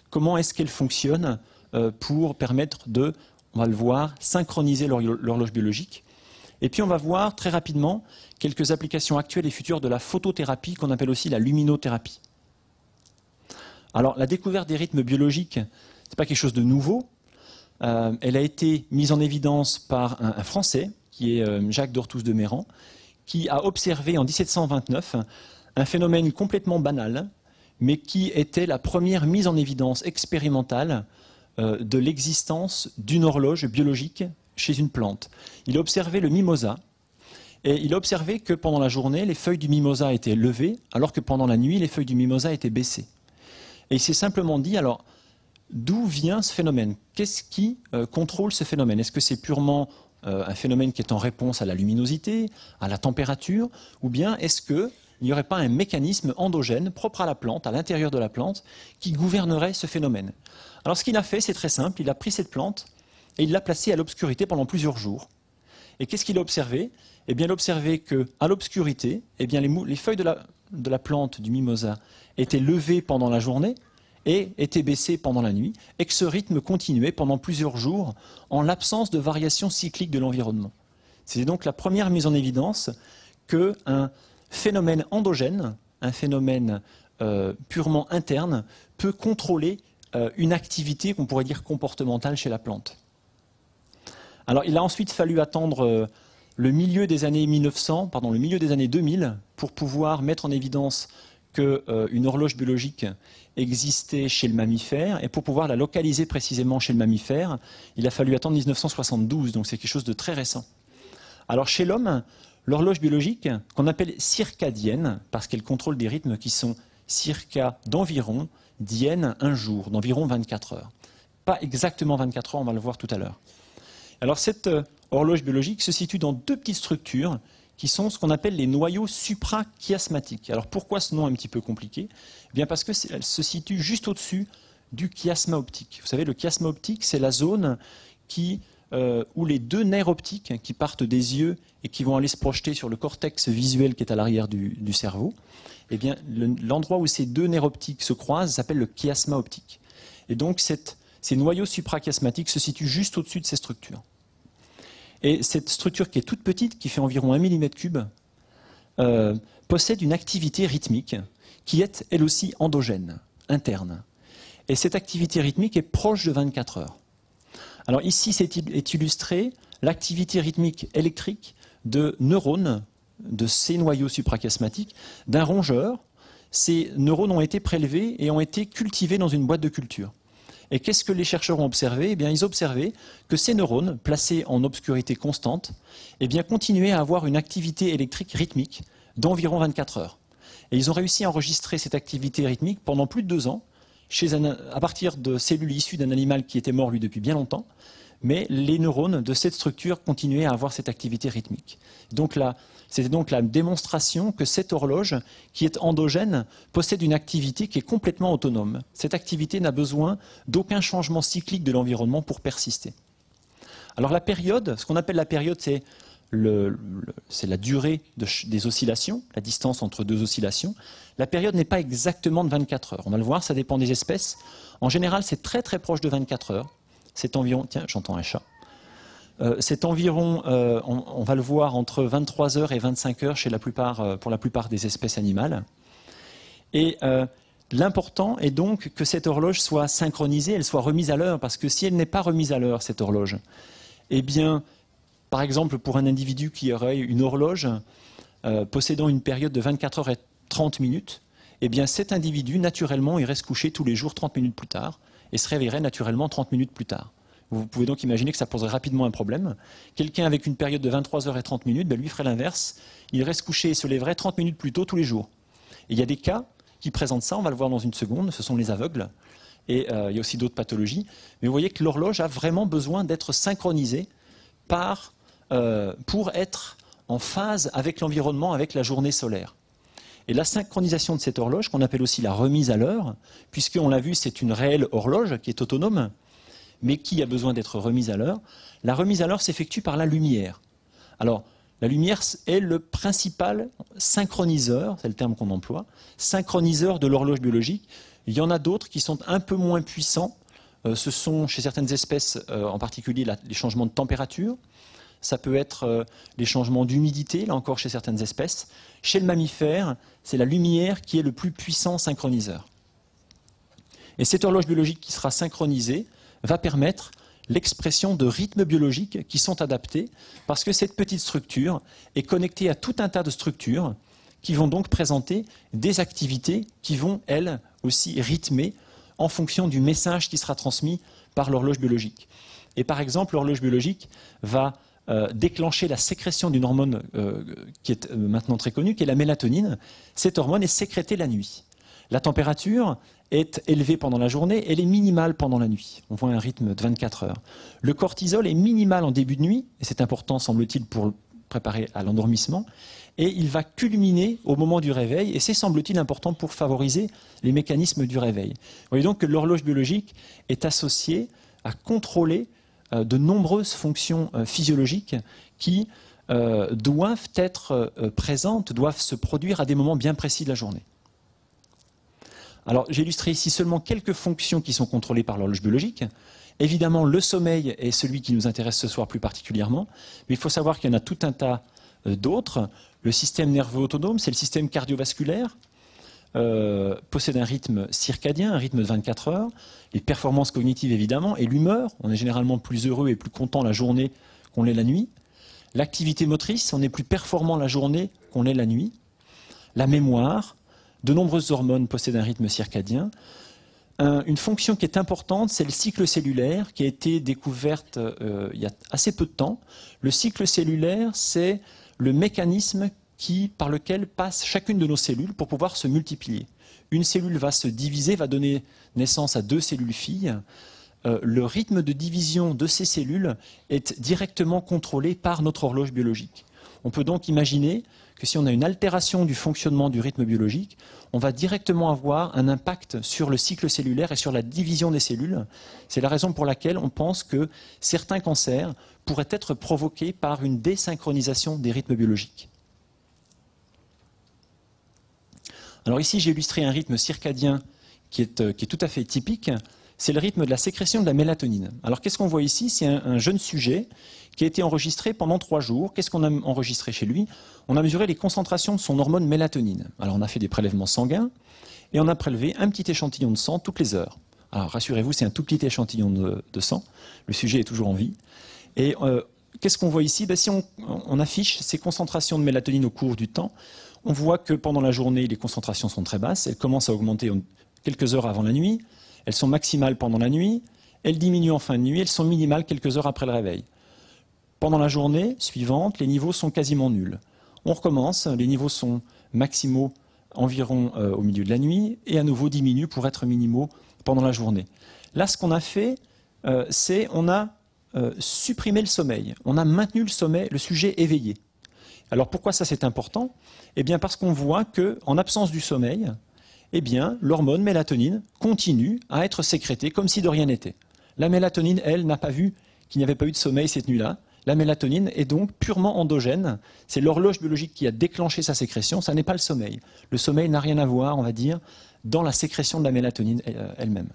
Comment est-ce qu'elle fonctionne pour permettre de, on va le voir, synchroniser l'horloge biologique? Et puis on va voir très rapidement quelques applications actuelles et futures de la photothérapie, qu'on appelle aussi la luminothérapie. Alors la découverte des rythmes biologiques, ce n'est pas quelque chose de nouveau. Elle a été mise en évidence par un Français, qui est Jacques d'Orthous de Méran, qui a observé en 1729 un phénomène complètement banal, mais qui était la première mise en évidence expérimentale de l'existence d'une horloge biologique chez une plante. Il a observé le mimosa, et il a observé que pendant la journée, les feuilles du mimosa étaient levées, alors que pendant la nuit, les feuilles du mimosa étaient baissées. Et il s'est simplement dit, alors, d'où vient ce phénomène? Qu'est-ce qui contrôle ce phénomène? Est-ce que c'est purement un phénomène qui est en réponse à la luminosité, à la température, ou bien est-ce qu'il n'y aurait pas un mécanisme endogène propre à la plante, à l'intérieur de la plante, qui gouvernerait ce phénomène? Alors ce qu'il a fait, c'est très simple, il a pris cette plante et il l'a placée à l'obscurité pendant plusieurs jours. Et qu'est-ce qu'il a observé? Eh bien, il a observé qu'à l'obscurité, eh bien, les feuilles de la plante du mimosa étaient levées pendant la journée et étaient baissées pendant la nuit, et que ce rythme continuait pendant plusieurs jours en l'absence de variations cycliques de l'environnement. C'est donc la première mise en évidence qu'un phénomène endogène, un phénomène purement interne, peut contrôler une activité qu'on pourrait dire comportementale chez la plante. Alors il a ensuite fallu attendre le milieu des années 2000 pour pouvoir mettre en évidence qu'une horloge biologique existait chez le mammifère, et pour pouvoir la localiser précisément chez le mammifère, il a fallu attendre 1972, donc c'est quelque chose de très récent. Alors chez l'homme, l'horloge biologique, qu'on appelle circadienne, parce qu'elle contrôle des rythmes qui sont circa d'environ, dienne un jour, d'environ 24 heures. Pas exactement 24 heures, on va le voir tout à l'heure. Alors cette horloge biologique se situe dans 2 petites structures qui sont ce qu'on appelle les noyaux suprachiasmatiques. Alors pourquoi ce nom un petit peu compliqué? Eh bien parce qu'elle se situe juste au-dessus du chiasma optique. Vous savez, le chiasma optique, c'est la zone où les 2 nerfs optiques qui partent des yeux et qui vont aller se projeter sur le cortex visuel qui est à l'arrière du cerveau, eh bien l'endroit où ces 2 nerfs optiques se croisent s'appelle le chiasma optique. Et donc ces noyaux suprachiasmatiques se situent juste au-dessus de ces structures. Et cette structure qui est toute petite, qui fait environ 1 mm3, possède une activité rythmique qui est elle aussi endogène, interne. Et cette activité rythmique est proche de 24 heures. Alors ici est illustré l'activité rythmique électrique de neurones, de ces noyaux suprachiasmatiques, d'un rongeur. Ces neurones ont été prélevés et ont été cultivés dans une boîte de culture. Et qu'est-ce que les chercheurs ont observé? Eh bien, ils observaient que ces neurones, placés en obscurité constante, eh bien, continuaient à avoir une activité électrique rythmique d'environ 24 heures. Et ils ont réussi à enregistrer cette activité rythmique pendant plus de 2 ans, à partir de cellules issues d'un animal qui était mort, lui, depuis bien longtemps. Mais les neurones de cette structure continuaient à avoir cette activité rythmique. C'était donc la démonstration que cette horloge, qui est endogène, possède une activité qui est complètement autonome. Cette activité n'a besoin d'aucun changement cyclique de l'environnement pour persister. Alors la période, ce qu'on appelle la période, c'est la durée des oscillations, la distance entre 2 oscillations. La période n'est pas exactement de 24 heures. On va le voir, ça dépend des espèces. En général, c'est très très proche de 24 heures. C'est environ, tiens, j'entends un chat. C'est environ, on va le voir, entre 23 heures et 25 heures pour la plupart des espèces animales. Et l'important est donc que cette horloge soit synchronisée, elle soit remise à l'heure, parce que si elle n'est pas remise à l'heure, cette horloge, eh bien, par exemple, pour un individu qui aurait une horloge possédant une période de 24 heures et 30 minutes, eh bien cet individu, naturellement, irait se coucher tous les jours 30 minutes plus tard et se réveillerait naturellement 30 minutes plus tard. Vous pouvez donc imaginer que ça poserait rapidement un problème. Quelqu'un avec une période de 23 heures et 30 minutes, ben lui ferait l'inverse. Il irait se coucher et se lèverait 30 minutes plus tôt tous les jours. Et il y a des cas qui présentent ça, on va le voir dans une seconde, ce sont les aveugles. Et il y a aussi d'autres pathologies. Mais vous voyez que l'horloge a vraiment besoin d'être synchronisée pour être en phase avec l'environnement, avec la journée solaire. Et la synchronisation de cette horloge, qu'on appelle aussi la remise à l'heure, puisqu'on l'a vu, c'est une réelle horloge qui est autonome, mais qui a besoin d'être remise à l'heure. La remise à l'heure s'effectue par la lumière. Alors, la lumière est le principal synchroniseur, c'est le terme qu'on emploie, synchroniseur de l'horloge biologique. Il y en a d'autres qui sont un peu moins puissants. Ce sont, chez certaines espèces, en particulier les changements de température. Ça peut être les changements d'humidité, là encore chez certaines espèces. Chez le mammifère, c'est la lumière qui est le plus puissant synchroniseur. Et cette horloge biologique qui sera synchronisée va permettre l'expression de rythmes biologiques qui sont adaptés parce que cette petite structure est connectée à tout un tas de structures qui vont donc présenter des activités qui vont, elles, aussi rythmer en fonction du message qui sera transmis par l'horloge biologique. Et par exemple, l'horloge biologique va déclencher la sécrétion d'une hormone qui est maintenant très connue, qui est la mélatonine. Cette hormone est sécrétée la nuit. La température est élevée pendant la journée, elle est minimale pendant la nuit. On voit un rythme de 24 heures. Le cortisol est minimal en début de nuit, et c'est important, semble-t-il, pour préparer à l'endormissement, et il va culminer au moment du réveil, et c'est, semble-t-il, important pour favoriser les mécanismes du réveil. Vous voyez donc que l'horloge biologique est associée à contrôler de nombreuses fonctions physiologiques qui doivent être présentes, doivent se produire à des moments bien précis de la journée. Alors, j'ai illustré ici seulement quelques fonctions qui sont contrôlées par l'horloge biologique. Évidemment, le sommeil est celui qui nous intéresse ce soir plus particulièrement, mais il faut savoir qu'il y en a tout un tas d'autres. Le système nerveux autonome, c'est le système cardiovasculaire, possède un rythme circadien, un rythme de 24 heures, les performances cognitives évidemment, et l'humeur. On est généralement plus heureux et plus content la journée qu'on l'est la nuit. L'activité motrice, on est plus performant la journée qu'on l'est la nuit. La mémoire, de nombreuses hormones possèdent un rythme circadien. Une fonction qui est importante, c'est le cycle cellulaire, qui a été découverte il y a assez peu de temps. Le cycle cellulaire, c'est le mécanisme par lequel passe chacune de nos cellules pour pouvoir se multiplier. Une cellule va se diviser, va donner naissance à 2 cellules filles. Le rythme de division de ces cellules est directement contrôlé par notre horloge biologique. On peut donc imaginer que si on a une altération du fonctionnement du rythme biologique, on va directement avoir un impact sur le cycle cellulaire et sur la division des cellules. C'est la raison pour laquelle on pense que certains cancers pourraient être provoqués par une désynchronisation des rythmes biologiques. Alors ici, j'ai illustré un rythme circadien qui est tout à fait typique. C'est le rythme de la sécrétion de la mélatonine. Alors qu'est-ce qu'on voit ici? C'est un jeune sujet qui a été enregistré pendant 3 jours. Qu'est-ce qu'on a enregistré chez lui? On a mesuré les concentrations de son hormone mélatonine. Alors on a fait des prélèvements sanguins et on a prélevé un petit échantillon de sang toutes les heures. Alors rassurez-vous, c'est un tout petit échantillon de sang. Le sujet est toujours en vie. Et qu'est-ce qu'on voit ici? Si on affiche ces concentrations de mélatonine au cours du temps, on voit que pendant la journée, les concentrations sont très basses. Elles commencent à augmenter quelques heures avant la nuit. Elles sont maximales pendant la nuit. Elles diminuent en fin de nuit. Elles sont minimales quelques heures après le réveil. Pendant la journée suivante, les niveaux sont quasiment nuls. On recommence. Les niveaux sont maximaux environ au milieu de la nuit et à nouveau diminuent pour être minimaux pendant la journée. Là, ce qu'on a fait, c'est on a supprimé le sommeil. On a maintenu le sommeil, le sujet éveillé. Alors pourquoi ça c'est important? Eh bien parce qu'on voit qu'en absence du sommeil, eh bien l'hormone mélatonine continue à être sécrétée comme si de rien n'était. La mélatonine, elle, n'a pas vu qu'il n'y avait pas eu de sommeil cette nuit-là. La mélatonine est donc purement endogène. C'est l'horloge biologique qui a déclenché sa sécrétion, ça n'est pas le sommeil. Le sommeil n'a rien à voir, on va dire, dans la sécrétion de la mélatonine elle-même.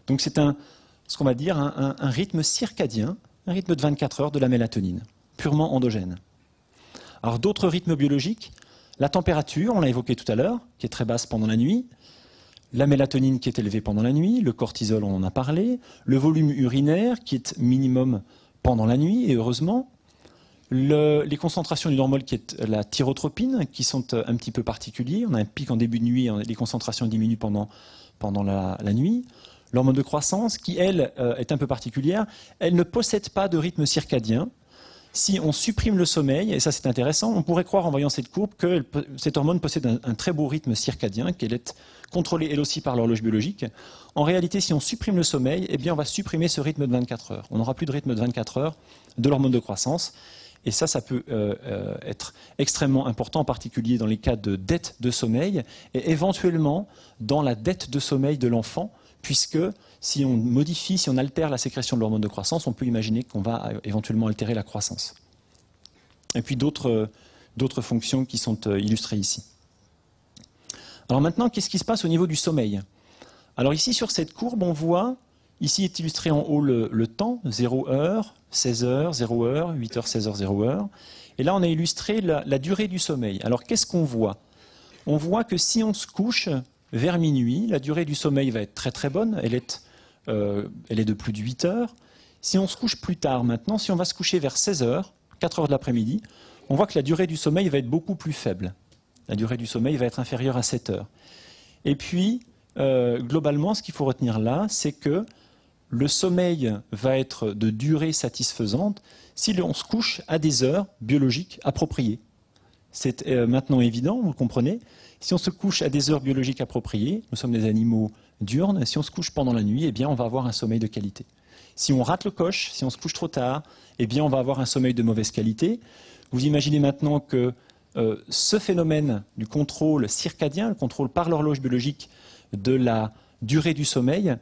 Donc c'est ce qu'on va dire un rythme circadien, un rythme de 24 heures de la mélatonine, purement endogène. Alors d'autres rythmes biologiques, la température, on l'a évoqué tout à l'heure, qui est très basse pendant la nuit, la mélatonine qui est élevée pendant la nuit, le cortisol, on en a parlé, le volume urinaire qui est minimum pendant la nuit, et heureusement, Les concentrations d'une hormone qui est la thyrotropine, qui sont un petit peu particulières. On a un pic en début de nuit, les concentrations diminuent pendant la nuit. L'hormone de croissance, qui elle est un peu particulière, elle ne possède pas de rythme circadien. Si on supprime le sommeil, et ça c'est intéressant, on pourrait croire en voyant cette courbe que cette hormone possède un très beau rythme circadien, qu'elle est contrôlée elle aussi par l'horloge biologique. En réalité, si on supprime le sommeil, eh bien on va supprimer ce rythme de 24 heures. On n'aura plus de rythme de 24 heures de l'hormone de croissance. Et ça peut être extrêmement important, en particulier dans les cas de dette de sommeil, et éventuellement dans la dette de sommeil de l'enfant, puisque si on modifie, si on altère la sécrétion de l'hormone de croissance, on peut imaginer qu'on va éventuellement altérer la croissance. Et puis d'autres fonctions qui sont illustrées ici. Alors maintenant, qu'est-ce qui se passe au niveau du sommeil? Alors ici, sur cette courbe, on voit, ici est illustré en haut le temps, 0 heure, 16 heures, 0 heure, 8 heures, 16 heures, 0 heure. Et là, on a illustré la durée du sommeil. Alors, qu'est-ce qu'on voit? On voit que si on se couche vers minuit, la durée du sommeil va être très très bonne. Elle est de plus de 8 heures. Si on se couche plus tard maintenant, si on va se coucher vers 16 heures, 4 heures de l'après-midi, on voit que la durée du sommeil va être beaucoup plus faible. La durée du sommeil va être inférieure à 7 heures. Et puis, globalement, ce qu'il faut retenir là, c'est que le sommeil va être de durée satisfaisante si on se couche à des heures biologiques appropriées. C'est maintenant évident, vous le comprenez. Si on se couche à des heures biologiques appropriées, nous sommes des animaux diurnes, si on se couche pendant la nuit, eh bien on va avoir un sommeil de qualité. Si on rate le coche, si on se couche trop tard, eh bien on va avoir un sommeil de mauvaise qualité. Vous imaginez maintenant que ce phénomène du contrôle circadien, le contrôle par l'horloge biologique de la durée du sommeil,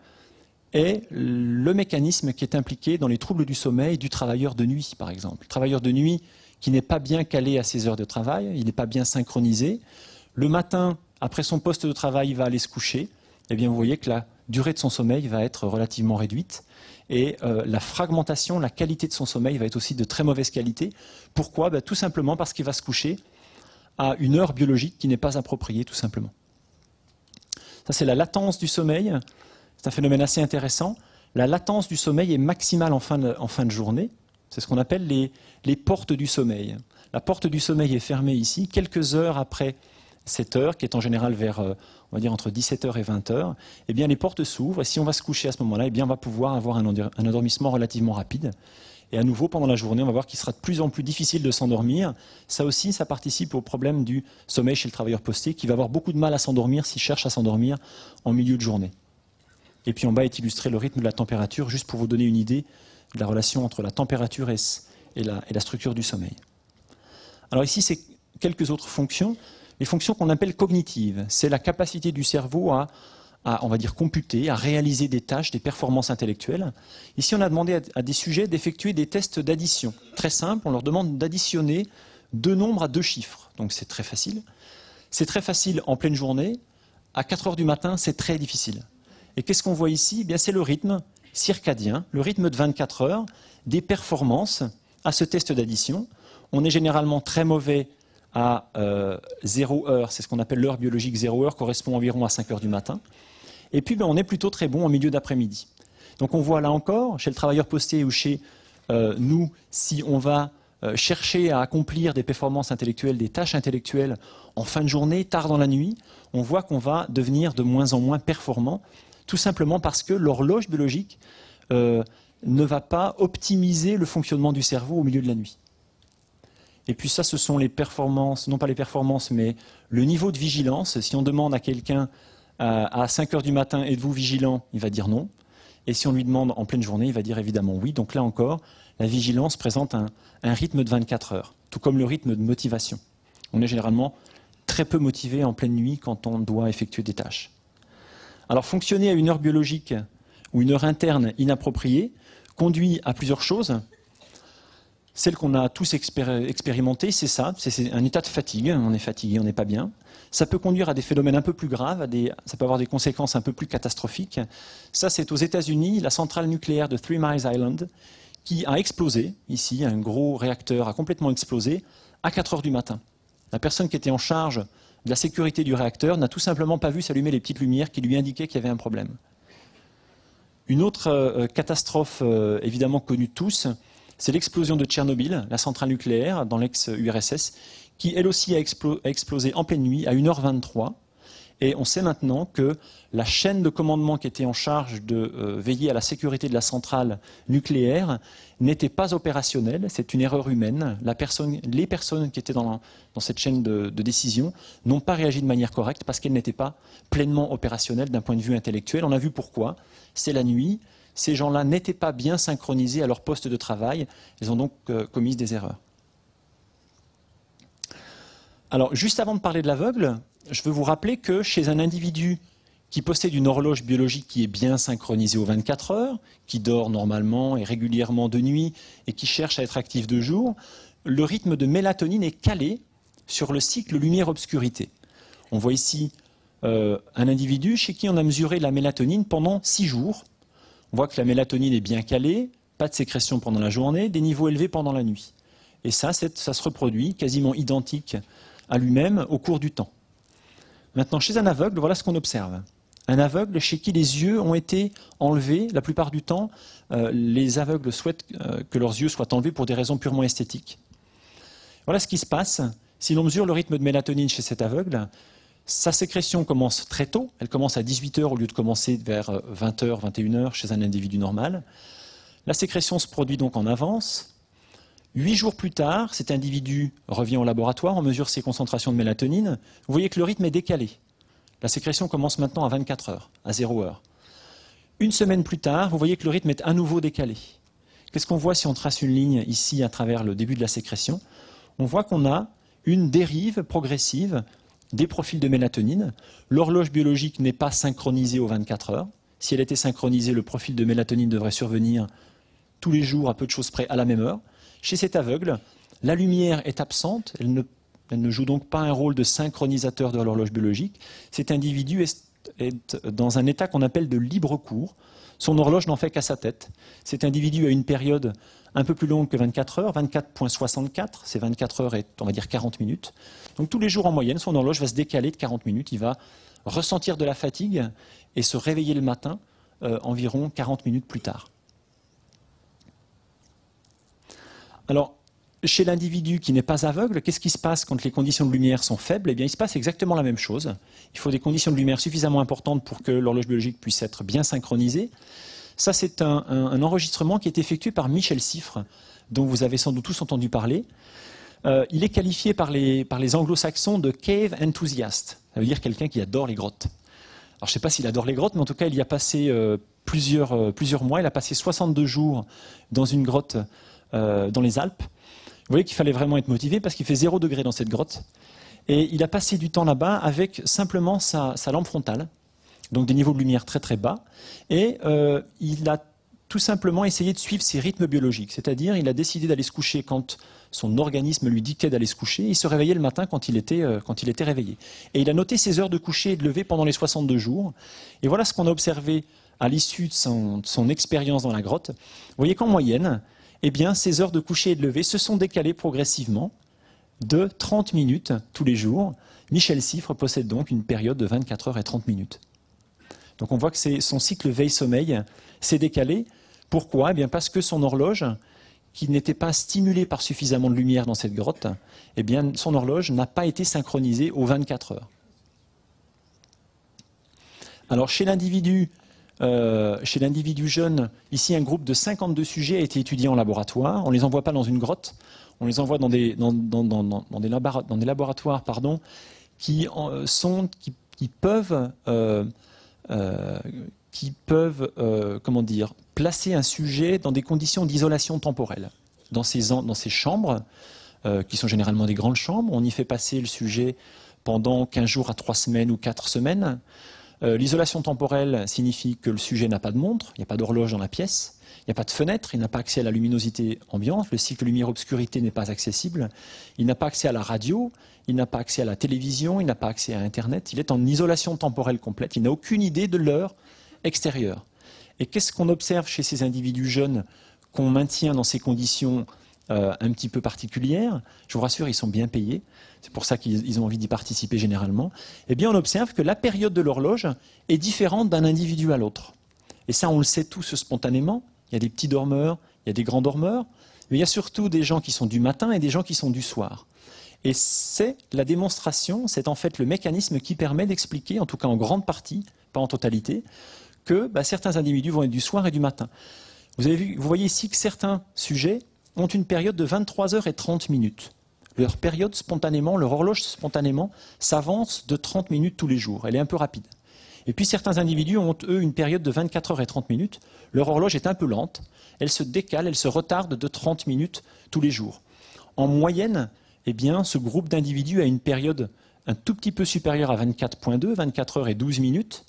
est le mécanisme qui est impliqué dans les troubles du sommeil du travailleur de nuit, par exemple. Le travailleur de nuit qui n'est pas bien calé à ses heures de travail, il n'est pas bien synchronisé. Le matin, après son poste de travail, il va aller se coucher. Eh bien, vous voyez que la durée de son sommeil va être relativement réduite. Et la fragmentation, la qualité de son sommeil va être aussi de très mauvaise qualité. Pourquoi? Tout simplement parce qu'il va se coucher à une heure biologique qui n'est pas appropriée, tout simplement. Ça, c'est la latence du sommeil. C'est un phénomène assez intéressant. La latence du sommeil est maximale en fin de journée. C'est ce qu'on appelle les portes du sommeil. La porte du sommeil est fermée ici, quelques heures après cette heure, qui est en général vers, on va dire, entre 17h et 20h. Eh bien, les portes s'ouvrent, et si on va se coucher à ce moment-là, eh bien, on va pouvoir avoir un endormissement relativement rapide. Et à nouveau, pendant la journée, on va voir qu'il sera de plus en plus difficile de s'endormir. Ça aussi, ça participe au problème du sommeil chez le travailleur posté, qui va avoir beaucoup de mal à s'endormir s'il cherche à s'endormir en milieu de journée. Et puis en bas est illustré le rythme de la température, juste pour vous donner une idée de la relation entre la température et la structure du sommeil. Alors ici, c'est quelques autres fonctions. Les fonctions qu'on appelle cognitives, c'est la capacité du cerveau à, on va dire, computer, à réaliser des tâches, des performances intellectuelles. Ici, on a demandé à des sujets d'effectuer des tests d'addition. Très simple, on leur demande d'additionner deux nombres à deux chiffres. Donc c'est très facile. C'est très facile en pleine journée. À 4 heures du matin, c'est très difficile. Et qu'est-ce qu'on voit ici? Eh bien, c'est le rythme circadien, le rythme de 24 heures, des performances à ce test d'addition. On est généralement très mauvais à 0 heure, c'est ce qu'on appelle l'heure biologique 0 heure, correspond environ à 5 heures du matin. Et puis, on est plutôt très bon en milieu d'après-midi. Donc on voit là encore, chez le travailleur posté ou chez nous, si on va chercher à accomplir des performances intellectuelles, des tâches intellectuelles en fin de journée, tard dans la nuit, on voit qu'on va devenir de moins en moins performant, tout simplement parce que l'horloge biologique ne va pas optimiser le fonctionnement du cerveau au milieu de la nuit. Et puis ça, ce sont les performances, non pas les performances, mais le niveau de vigilance. Si on demande à quelqu'un à 5 heures du matin, êtes-vous vigilant? Il va dire non. Et si on lui demande en pleine journée, il va dire évidemment oui. Donc là encore, la vigilance présente un rythme de 24 heures, tout comme le rythme de motivation. On est généralement très peu motivé en pleine nuit quand on doit effectuer des tâches. Alors fonctionner à une heure biologique ou une heure interne inappropriée conduit à plusieurs choses. Celle qu'on a tous expérimentée, c'est ça, c'est un état de fatigue, on est fatigué, on n'est pas bien. Ça peut conduire à des phénomènes un peu plus graves, ça peut avoir des conséquences un peu plus catastrophiques. Ça, c'est aux États-Unis, la centrale nucléaire de Three Mile Island, qui a explosé, ici, un gros réacteur a complètement explosé, à 4 heures du matin. La personne qui était en charge de la sécurité du réacteur n'a tout simplement pas vu s'allumer les petites lumières qui lui indiquaient qu'il y avait un problème. Une autre catastrophe, évidemment connue de tous, c'est l'explosion de Tchernobyl, la centrale nucléaire dans l'ex-URSS, qui elle aussi a explosé en pleine nuit à 1h23. Et on sait maintenant que la chaîne de commandement qui était en charge de veiller à la sécurité de la centrale nucléaire n'était pas opérationnelle. C'est une erreur humaine. Les personnes qui étaient dans cette chaîne de décision n'ont pas réagi de manière correcte parce qu'elles n'étaient pas pleinement opérationnelles d'un point de vue intellectuel. On a vu pourquoi. C'est la nuit. Ces gens-là n'étaient pas bien synchronisés à leur poste de travail. Ils ont donc commis des erreurs. Alors, juste avant de parler de l'aveugle, je veux vous rappeler que chez un individu qui possède une horloge biologique qui est bien synchronisée aux 24 heures, qui dort normalement et régulièrement de nuit et qui cherche à être actif de jour, le rythme de mélatonine est calé sur le cycle lumière-obscurité. On voit ici un individu chez qui on a mesuré la mélatonine pendant 6 jours. On voit que la mélatonine est bien calée, pas de sécrétion pendant la journée, des niveaux élevés pendant la nuit. Et ça se reproduit quasiment identique à lui-même au cours du temps. Maintenant, chez un aveugle, voilà ce qu'on observe. Un aveugle chez qui les yeux ont été enlevés, la plupart du temps, les aveugles souhaitent que leurs yeux soient enlevés pour des raisons purement esthétiques. Voilà ce qui se passe. Si l'on mesure le rythme de mélatonine chez cet aveugle, sa sécrétion commence très tôt, elle commence à 18h au lieu de commencer vers 20h, 21h chez un individu normal. La sécrétion se produit donc en avance. 8 jours plus tard, cet individu revient au laboratoire, on mesure ses concentrations de mélatonine. Vous voyez que le rythme est décalé. La sécrétion commence maintenant à 24 heures, à 0 heure. Une semaine plus tard, vous voyez que le rythme est à nouveau décalé. Qu'est-ce qu'on voit si on trace une ligne ici à travers le début de la sécrétion? On voit qu'on a une dérive progressive des profils de mélatonine. L'horloge biologique n'est pas synchronisée aux 24 heures. Si elle était synchronisée, le profil de mélatonine devrait survenir tous les jours, à peu de choses près, à la même heure. Chez cet aveugle, la lumière est absente, elle ne joue donc pas un rôle de synchronisateur de l'horloge biologique. Cet individu est dans un état qu'on appelle de libre cours. Son horloge n'en fait qu'à sa tête. Cet individu a une période un peu plus longue que 24 heures, 24,64, c'est 24 heures et on va dire 40 minutes. Donc tous les jours en moyenne, son horloge va se décaler de 40 minutes, il va ressentir de la fatigue et se réveiller le matin environ 40 minutes plus tard. Alors, chez l'individu qui n'est pas aveugle, qu'est-ce qui se passe quand les conditions de lumière sont faibles? Eh bien, il se passe exactement la même chose. Il faut des conditions de lumière suffisamment importantes pour que l'horloge biologique puisse être bien synchronisée. Ça, c'est un enregistrement qui est effectué par Michel Siffre, dont vous avez sans doute tous entendu parler. Il est qualifié par les anglo-saxons de cave enthusiast. Ça veut dire quelqu'un qui adore les grottes. Alors, je ne sais pas s'il adore les grottes, mais en tout cas, il y a passé plusieurs mois. Il a passé 62 jours dans une grotte dans les Alpes. Vous voyez qu'il fallait vraiment être motivé parce qu'il fait 0 degré dans cette grotte. Et il a passé du temps là-bas avec simplement sa lampe frontale, donc des niveaux de lumière très très bas. Et il a tout simplement essayé de suivre ses rythmes biologiques. C'est-à-dire, il a décidé d'aller se coucher quand son organisme lui dictait d'aller se coucher. Il se réveillait le matin quand il était réveillé. Et il a noté ses heures de coucher et de lever pendant les 62 jours. Et voilà ce qu'on a observé à l'issue de son expérience dans la grotte. Vous voyez qu'en moyenne, eh bien, ces heures de coucher et de lever se sont décalées progressivement de 30 minutes tous les jours. Michel Siffre possède donc une période de 24 heures et 30 minutes. Donc on voit que son cycle veille-sommeil s'est décalé. Pourquoi? Eh bien parce que son horloge, qui n'était pas stimulée par suffisamment de lumière dans cette grotte, eh bien son horloge n'a pas été synchronisée aux 24 heures. Alors chez l'individu jeune, ici un groupe de 52 sujets a été étudié en laboratoire. On ne les envoie pas dans une grotte, on les envoie dans des laboratoires qui peuvent placer un sujet dans des conditions d'isolation temporelle. Dans ces chambres, qui sont généralement des grandes chambres, on y fait passer le sujet pendant 15 jours à 3 semaines ou 4 semaines. L'isolation temporelle signifie que le sujet n'a pas de montre, il n'y a pas d'horloge dans la pièce, il n'y a pas de fenêtre, il n'a pas accès à la luminosité ambiante, le cycle lumière-obscurité n'est pas accessible, il n'a pas accès à la radio, il n'a pas accès à la télévision, il n'a pas accès à Internet, il est en isolation temporelle complète, il n'a aucune idée de l'heure extérieure. Et qu'est-ce qu'on observe chez ces individus jeunes qu'on maintient dans ces conditions un petit peu particulières? Je vous rassure, ils sont bien payés. C'est pour ça qu'ils ont envie d'y participer généralement. Eh bien, on observe que la période de l'horloge est différente d'un individu à l'autre. Et ça, on le sait tous spontanément. Il y a des petits dormeurs, il y a des grands dormeurs. Mais il y a surtout des gens qui sont du matin et des gens qui sont du soir. Et c'est la démonstration, c'est en fait le mécanisme qui permet d'expliquer, en tout cas en grande partie, pas en totalité, que certains individus vont être du soir et du matin. Vous voyez ici que certains sujets ont une période de 23h30. Leur période spontanément, leur horloge spontanément s'avance de 30 minutes tous les jours. Elle est un peu rapide. Et puis certains individus ont, eux, une période de 24h30. Leur horloge est un peu lente. Elle se décale, elle se retarde de 30 minutes tous les jours. En moyenne, eh bien, ce groupe d'individus a une période un tout petit peu supérieure à 24,2, 24 heures et 12 minutes.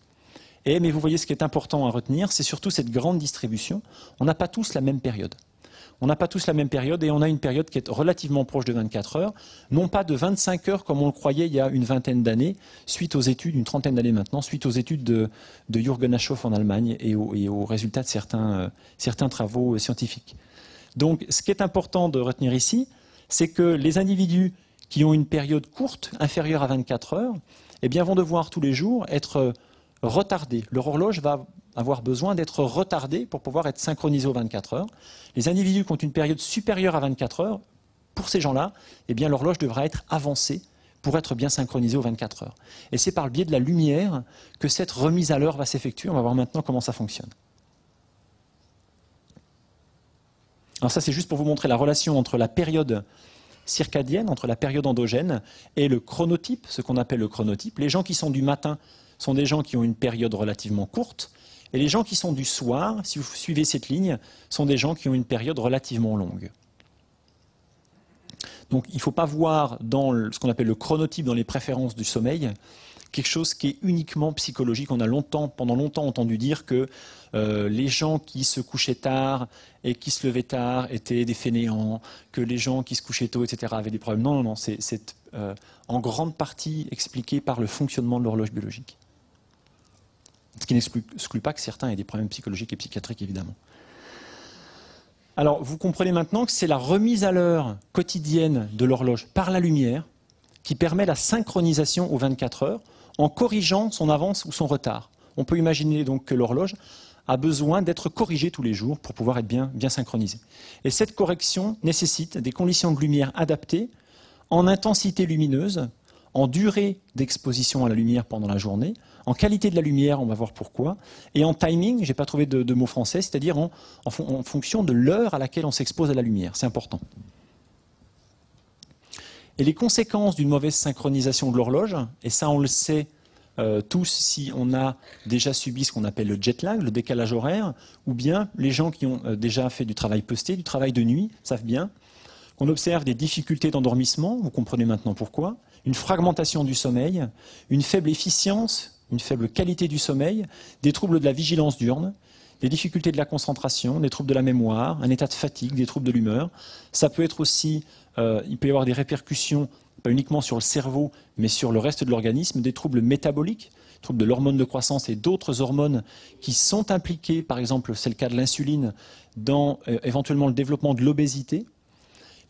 Mais vous voyez, ce qui est important à retenir, c'est surtout cette grande distribution. On n'a pas tous la même période. On n'a pas tous la même période et on a une période qui est relativement proche de 24 heures, non pas de 25 heures comme on le croyait il y a une vingtaine d'années, suite aux études, une trentaine d'années maintenant, suite aux études de Jürgen Aschoff en Allemagne et aux résultats de certains travaux scientifiques. Donc ce qui est important de retenir ici, c'est que les individus qui ont une période courte, inférieure à 24 heures, eh bien, vont devoir tous les jours être retardés. Leur horloge va avoir besoin d'être retardée pour pouvoir être synchronisée aux 24 heures. Les individus qui ont une période supérieure à 24 heures, pour ces gens-là, eh bien, l'horloge devra être avancée pour être bien synchronisée aux 24 heures. Et c'est par le biais de la lumière que cette remise à l'heure va s'effectuer. On va voir maintenant comment ça fonctionne. Alors ça, c'est juste pour vous montrer la relation entre la période circadienne, entre la période endogène et le chronotype, ce qu'on appelle le chronotype. Les gens qui sont du matin sont des gens qui ont une période relativement courte, et les gens qui sont du soir, si vous suivez cette ligne, sont des gens qui ont une période relativement longue. Donc il ne faut pas voir dans ce qu'on appelle le chronotype, dans les préférences du sommeil, quelque chose qui est uniquement psychologique. On a pendant longtemps entendu dire que les gens qui se couchaient tard et qui se levaient tard étaient des fainéants, que les gens qui se couchaient tôt, etc., avaient des problèmes. Non, c'est en grande partie expliqué par le fonctionnement de l'horloge biologique. Ce qui n'exclut pas que certains aient des problèmes psychologiques et psychiatriques, évidemment. Alors, vous comprenez maintenant que c'est la remise à l'heure quotidienne de l'horloge par la lumière qui permet la synchronisation aux 24 heures en corrigeant son avance ou son retard. On peut imaginer donc que l'horloge a besoin d'être corrigée tous les jours pour pouvoir être bien synchronisée. Et cette correction nécessite des conditions de lumière adaptées en intensité lumineuse, en durée d'exposition à la lumière pendant la journée, en qualité de la lumière, on va voir pourquoi, et en timing, je n'ai pas trouvé de mot français, c'est-à-dire en fonction de l'heure à laquelle on s'expose à la lumière. C'est important. Et les conséquences d'une mauvaise synchronisation de l'horloge, et ça on le sait tous si on a déjà subi ce qu'on appelle le jet lag, le décalage horaire, ou bien les gens qui ont déjà fait du travail posté, du travail de nuit, savent bien qu'on observe des difficultés d'endormissement, vous comprenez maintenant pourquoi, une fragmentation du sommeil, une faible efficience, une faible qualité du sommeil, des troubles de la vigilance diurne, des difficultés de la concentration, des troubles de la mémoire, un état de fatigue, des troubles de l'humeur. Ça peut être aussi, il peut y avoir des répercussions, pas uniquement sur le cerveau, mais sur le reste de l'organisme, des troubles métaboliques, troubles de l'hormone de croissance et d'autres hormones qui sont impliquées, par exemple, c'est le cas de l'insuline, dans éventuellement le développement de l'obésité,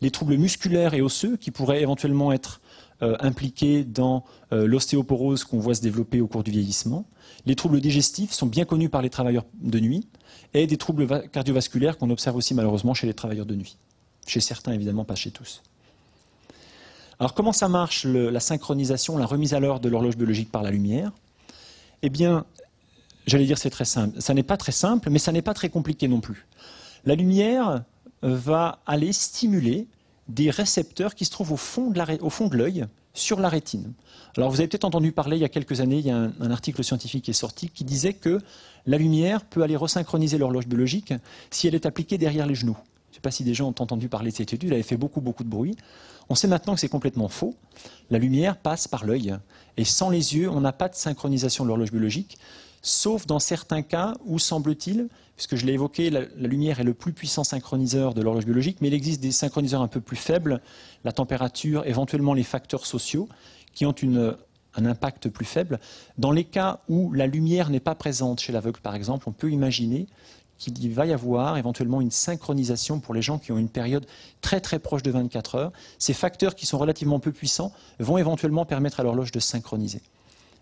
les troubles musculaires et osseux qui pourraient éventuellement être impliqués dans l'ostéoporose qu'on voit se développer au cours du vieillissement. Les troubles digestifs sont bien connus par les travailleurs de nuit et des troubles cardiovasculaires qu'on observe aussi malheureusement chez les travailleurs de nuit. Chez certains, évidemment, pas chez tous. Alors comment ça marche la synchronisation, la remise à l'heure de l'horloge biologique par la lumière? Eh bien, j'allais dire c'est très simple. Ça n'est pas très simple, mais ça n'est pas très compliqué non plus. La lumière va aller stimuler des récepteurs qui se trouvent au fond de l'œil, sur la rétine. Alors vous avez peut-être entendu parler, il y a quelques années, il y a un article scientifique qui est sorti qui disait que la lumière peut aller resynchroniser l'horloge biologique si elle est appliquée derrière les genoux. Je ne sais pas si des gens ont entendu parler de cette étude, elle avait fait beaucoup de bruit. On sait maintenant que c'est complètement faux. La lumière passe par l'œil, et sans les yeux, on n'a pas de synchronisation de l'horloge biologique, sauf dans certains cas où, semble-t-il, puisque je l'ai évoqué, la lumière est le plus puissant synchroniseur de l'horloge biologique, mais il existe des synchroniseurs un peu plus faibles, la température, éventuellement les facteurs sociaux, qui ont un impact plus faible. Dans les cas où la lumière n'est pas présente chez l'aveugle, par exemple, on peut imaginer qu'il va y avoir éventuellement une synchronisation pour les gens qui ont une période très proche de 24 heures. Ces facteurs qui sont relativement peu puissants vont éventuellement permettre à l'horloge de synchroniser.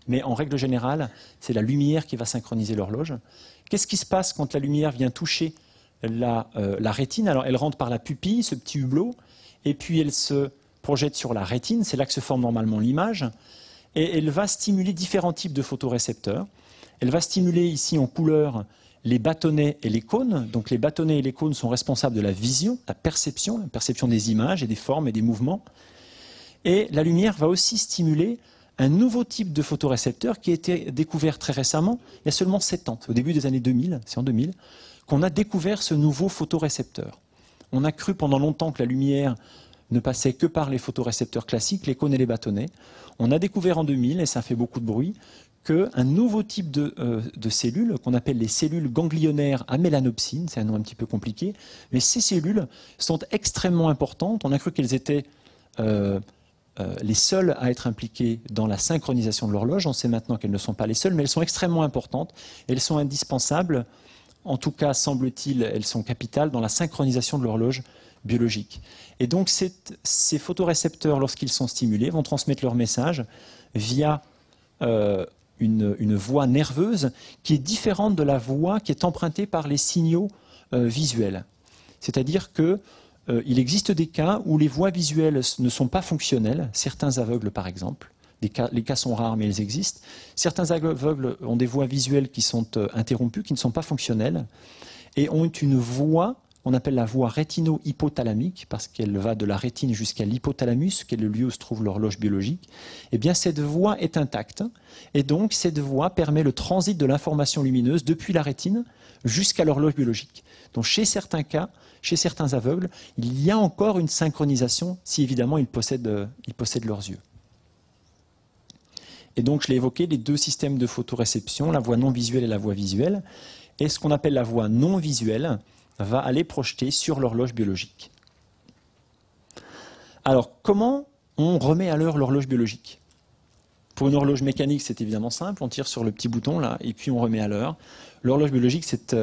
Mais en règle générale, c'est la lumière qui va synchroniser l'horloge. Qu'est-ce qui se passe quand la lumière vient toucher la rétine. Alors elle rentre par la pupille, ce petit hublot, et puis elle se projette sur la rétine, c'est là que se forme normalement l'image, et elle va stimuler différents types de photorécepteurs. Elle va stimuler ici en couleur les bâtonnets et les cônes. Donc les bâtonnets et les cônes sont responsables de la vision, la perception des images et des formes et des mouvements. Et la lumière va aussi stimuler un nouveau type de photorécepteur qui a été découvert très récemment, il y a seulement 7 ans, au début des années 2000, c'est en 2000, qu'on a découvert ce nouveau photorécepteur. On a cru pendant longtemps que la lumière ne passait que par les photorécepteurs classiques, les cônes et les bâtonnets. On a découvert en 2000, et ça fait beaucoup de bruit, qu'un nouveau type de cellules, qu'on appelle les cellules ganglionnaires à mélanopsine, c'est un nom un petit peu compliqué, mais ces cellules sont extrêmement importantes. On a cru qu'elles étaient les seules à être impliquées dans la synchronisation de l'horloge. On sait maintenant qu'elles ne sont pas les seules, mais elles sont extrêmement importantes. Elles sont indispensables. En tout cas, semble-t-il, elles sont capitales dans la synchronisation de l'horloge biologique. Et donc, ces photorécepteurs, lorsqu'ils sont stimulés, vont transmettre leur message via une voie nerveuse qui est différente de la voie qui est empruntée par les signaux visuels. C'est-à-dire qu'il existe des cas où les voies visuelles ne sont pas fonctionnelles, certains aveugles par exemple. Les cas sont rares, mais ils existent. Certains aveugles ont des voies visuelles qui sont interrompues, qui ne sont pas fonctionnelles, et ont une voie, on appelle la voie rétino-hypothalamique, parce qu'elle va de la rétine jusqu'à l'hypothalamus, qui est le lieu où se trouve l'horloge biologique. Eh bien, cette voie est intacte, et donc cette voie permet le transit de l'information lumineuse depuis la rétine jusqu'à l'horloge biologique. Donc, chez certains cas, chez certains aveugles, il y a encore une synchronisation, si évidemment ils possèdent leurs yeux. Et donc, je l'ai évoqué, les deux systèmes de photoréception, la voie non visuelle et la voie visuelle. Et ce qu'on appelle la voie non visuelle va aller projeter sur l'horloge biologique. Alors, comment on remet à l'heure l'horloge biologique? Pour une horloge mécanique, c'est évidemment simple. On tire sur le petit bouton, là, et puis on remet à l'heure. L'horloge biologique, c'est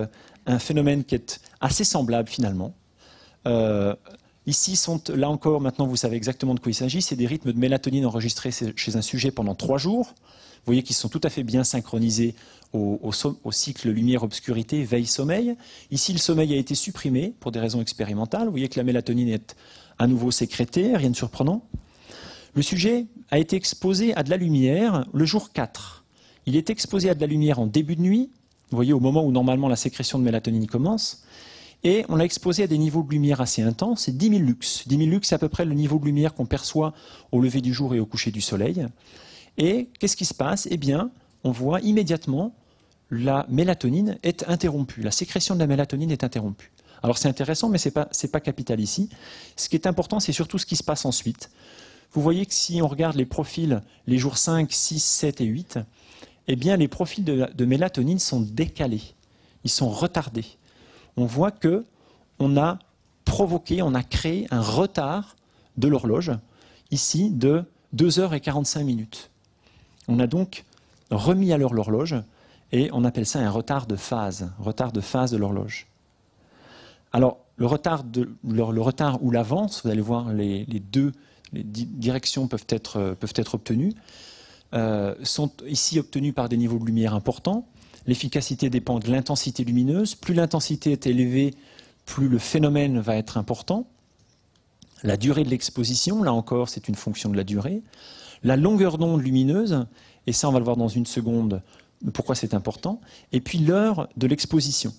un phénomène qui est assez semblable, finalement. Ici, là encore, maintenant vous savez exactement de quoi il s'agit, c'est des rythmes de mélatonine enregistrés chez un sujet pendant 3 jours. Vous voyez qu'ils sont tout à fait bien synchronisés au cycle lumière-obscurité, veille-sommeil. Ici, le sommeil a été supprimé pour des raisons expérimentales. Vous voyez que la mélatonine est à nouveau sécrétée, rien de surprenant. Le sujet a été exposé à de la lumière le jour 4. Il est exposé à de la lumière en début de nuit, vous voyez, au moment où normalement la sécrétion de mélatonine commence. Et on l'a exposé à des niveaux de lumière assez intenses, c'est 10 000 lux. 10 000 lux, c'est à peu près le niveau de lumière qu'on perçoit au lever du jour et au coucher du soleil. Et qu'est-ce qui se passe? Eh bien, on voit immédiatement la mélatonine est interrompue. La sécrétion de la mélatonine est interrompue. Alors c'est intéressant, mais ce n'est pas capital ici. Ce qui est important, c'est surtout ce qui se passe ensuite. Vous voyez que si on regarde les profils, les jours 5, 6, 7 et 8, eh bien, les profils de mélatonine sont décalés. Ils sont retardés. On voit qu'on a provoqué, on a créé un retard de l'horloge, ici, de 2h45. On a donc remis à l'heure l'horloge, et on appelle ça un retard de phase de l'horloge. Alors, le retard ou l'avance, vous allez voir, les directions peuvent être obtenues, sont ici obtenues par des niveaux de lumière importants. L'efficacité dépend de l'intensité lumineuse. Plus l'intensité est élevée, plus le phénomène va être important. La durée de l'exposition, là encore, c'est une fonction de la durée. La longueur d'onde lumineuse, et ça on va le voir dans une seconde, pourquoi c'est important. Et puis l'heure de l'exposition.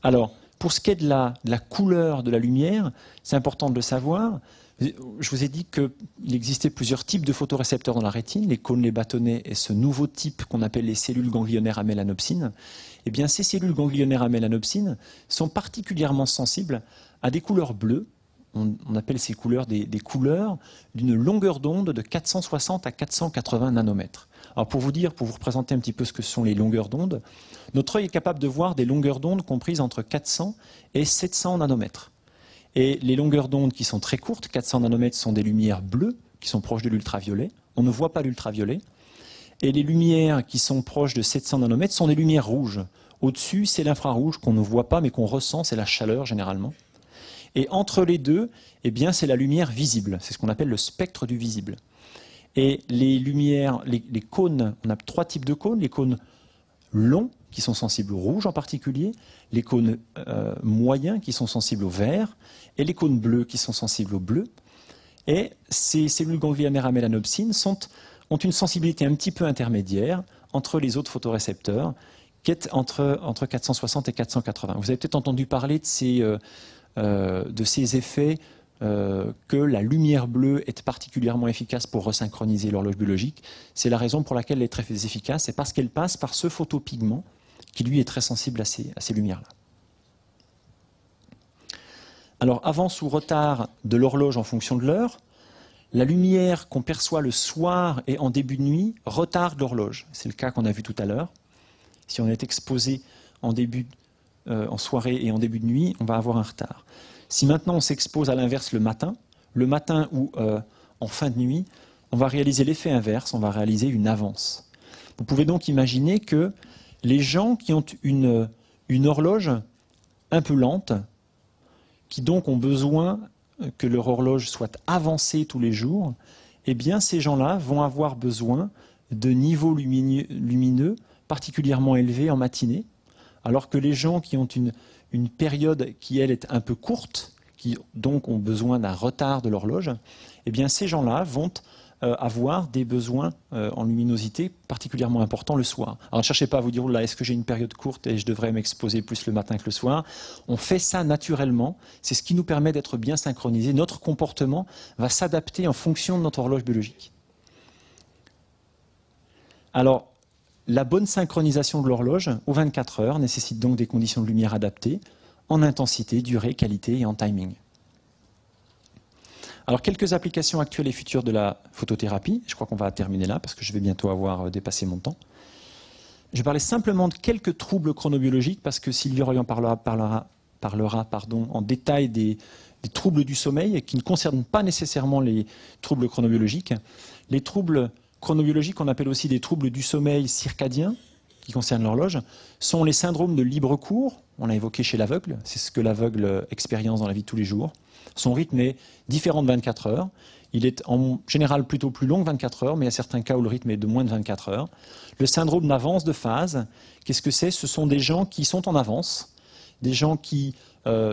Alors, pour ce qui est de la couleur de la lumière, c'est important de le savoir. Je vous ai dit qu'il existait plusieurs types de photorécepteurs dans la rétine, les cônes, les bâtonnets et ce nouveau type qu'on appelle les cellules ganglionnaires à mélanopsine. Eh bien, ces cellules ganglionnaires à mélanopsine sont particulièrement sensibles à des couleurs bleues. On appelle ces couleurs des couleurs d'une longueur d'onde de 460 à 480 nanomètres. Alors pour vous représenter un petit peu ce que sont les longueurs d'onde, notre œil est capable de voir des longueurs d'onde comprises entre 400 et 700 nanomètres. Et les longueurs d'onde qui sont très courtes, 400 nanomètres, sont des lumières bleues qui sont proches de l'ultraviolet. On ne voit pas l'ultraviolet. Et les lumières qui sont proches de 700 nanomètres sont des lumières rouges. Au-dessus, c'est l'infrarouge qu'on ne voit pas mais qu'on ressent, c'est la chaleur généralement. Et entre les deux, eh bien, c'est la lumière visible. C'est ce qu'on appelle le spectre du visible. Et les lumières, les cônes, on a 3 types de cônes. Les cônes longs, qui sont sensibles au rouge en particulier, les cônes moyens qui sont sensibles au vert, et les cônes bleus qui sont sensibles au bleu. Et ces cellules ganglionnaires à mélanopsine ont une sensibilité un petit peu intermédiaire entre les autres photorécepteurs, qui est entre 460 et 480. Vous avez peut-être entendu parler de ces effets que la lumière bleue est particulièrement efficace pour resynchroniser l'horloge biologique. C'est la raison pour laquelle elle est très efficace, c'est parce qu'elle passe par ce photopigment qui lui est très sensible à ces lumières-là. Alors, avance ou retard de l'horloge en fonction de l'heure. La lumière qu'on perçoit le soir et en début de nuit retarde l'horloge. C'est le cas qu'on a vu tout à l'heure. Si on est exposé en soirée et en début de nuit, on va avoir un retard. Si maintenant on s'expose à l'inverse le matin ou en fin de nuit, on va réaliser l'effet inverse, on va réaliser une avance. Vous pouvez donc imaginer que les gens qui ont une horloge un peu lente, qui donc ont besoin que leur horloge soit avancée tous les jours, eh bien ces gens-là vont avoir besoin de niveaux lumineux particulièrement élevés en matinée, alors que les gens qui ont une période qui, elle, est un peu courte, qui donc ont besoin d'un retard de l'horloge, eh bien ces gens-là vont avoir des besoins en luminosité particulièrement importants le soir. Alors ne cherchez pas à vous dire, oh là, est-ce que j'ai une période courte et je devrais m'exposer plus le matin que le soir? On fait ça naturellement, c'est ce qui nous permet d'être bien synchronisés. Notre comportement va s'adapter en fonction de notre horloge biologique. Alors, la bonne synchronisation de l'horloge aux 24 heures nécessite donc des conditions de lumière adaptées en intensité, durée, qualité et en timing. Alors, quelques applications actuelles et futures de la photothérapie. Je crois qu'on va terminer là parce que je vais bientôt avoir dépassé mon temps. Je parlais simplement de quelques troubles chronobiologiques parce que Sylvie Royan parlera en détail des troubles du sommeil qui ne concernent pas nécessairement les troubles chronobiologiques. Les troubles chronobiologiques, on appelle aussi des troubles du sommeil circadien, qui concernent l'horloge, sont les syndromes de libre cours. On l'a évoqué chez l'aveugle, c'est ce que l'aveugle expérience dans la vie de tous les jours. Son rythme est différent de 24 heures. Il est en général plutôt plus long que 24 heures, mais il y a certains cas où le rythme est de moins de 24 heures. Le syndrome d'avance de phase, qu'est-ce que c'est? Ce sont des gens qui sont en avance, des gens qui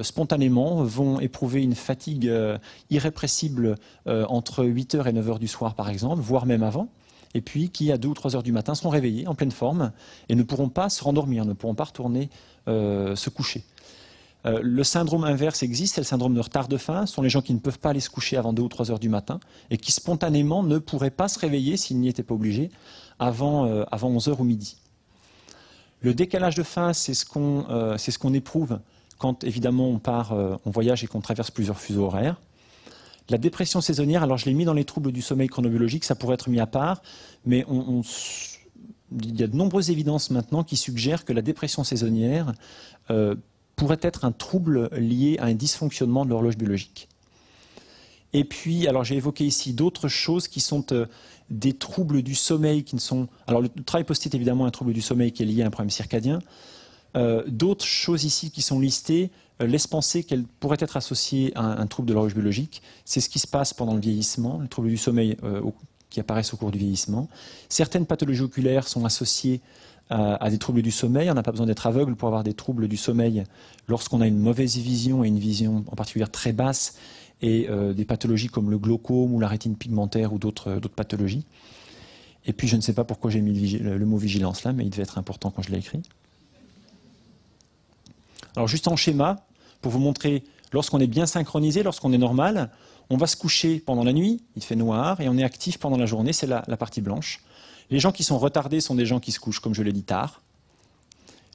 spontanément vont éprouver une fatigue irrépressible entre 8 heures et 9 heures du soir par exemple, voire même avant, et puis qui à 2 ou 3 heures du matin seront réveillés en pleine forme et ne pourront pas se rendormir, ne pourront pas retourner se coucher. Le syndrome inverse existe, c'est le syndrome de retard de faim. Ce sont les gens qui ne peuvent pas aller se coucher avant 2 ou 3 heures du matin et qui spontanément ne pourraient pas se réveiller s'ils n'y étaient pas obligés avant 11 heures ou midi. Le décalage de faim, c'est ce qu'on éprouve quand évidemment on voyage et qu'on traverse plusieurs fuseaux horaires. La dépression saisonnière, alors je l'ai mis dans les troubles du sommeil chronobiologique, ça pourrait être mis à part, mais il y a de nombreuses évidences maintenant qui suggèrent que la dépression saisonnière pourrait être un trouble lié à un dysfonctionnement de l'horloge biologique. Et puis, alors j'ai évoqué ici d'autres choses qui sont des troubles du sommeil qui ne sont... Alors le travail post-it, évidemment, un trouble du sommeil qui est lié à un problème circadien. D'autres choses ici qui sont listées laissent penser qu'elles pourraient être associées à un trouble de l'horloge biologique. C'est ce qui se passe pendant le vieillissement, les troubles du sommeil qui apparaissent au cours du vieillissement. Certaines pathologies oculaires sont associées à des troubles du sommeil. On n'a pas besoin d'être aveugle pour avoir des troubles du sommeil lorsqu'on a une mauvaise vision et une vision en particulier très basse et des pathologies comme le glaucome ou la rétine pigmentaire ou d'autres pathologies. Et puis je ne sais pas pourquoi j'ai mis le mot vigilance là, mais il devait être important quand je l'ai écrit. Alors juste en schéma, pour vous montrer, lorsqu'on est bien synchronisé, lorsqu'on est normal, on va se coucher pendant la nuit, il fait noir, et on est actif pendant la journée, c'est la partie blanche. Les gens qui sont retardés sont des gens qui se couchent, comme je l'ai dit, tard.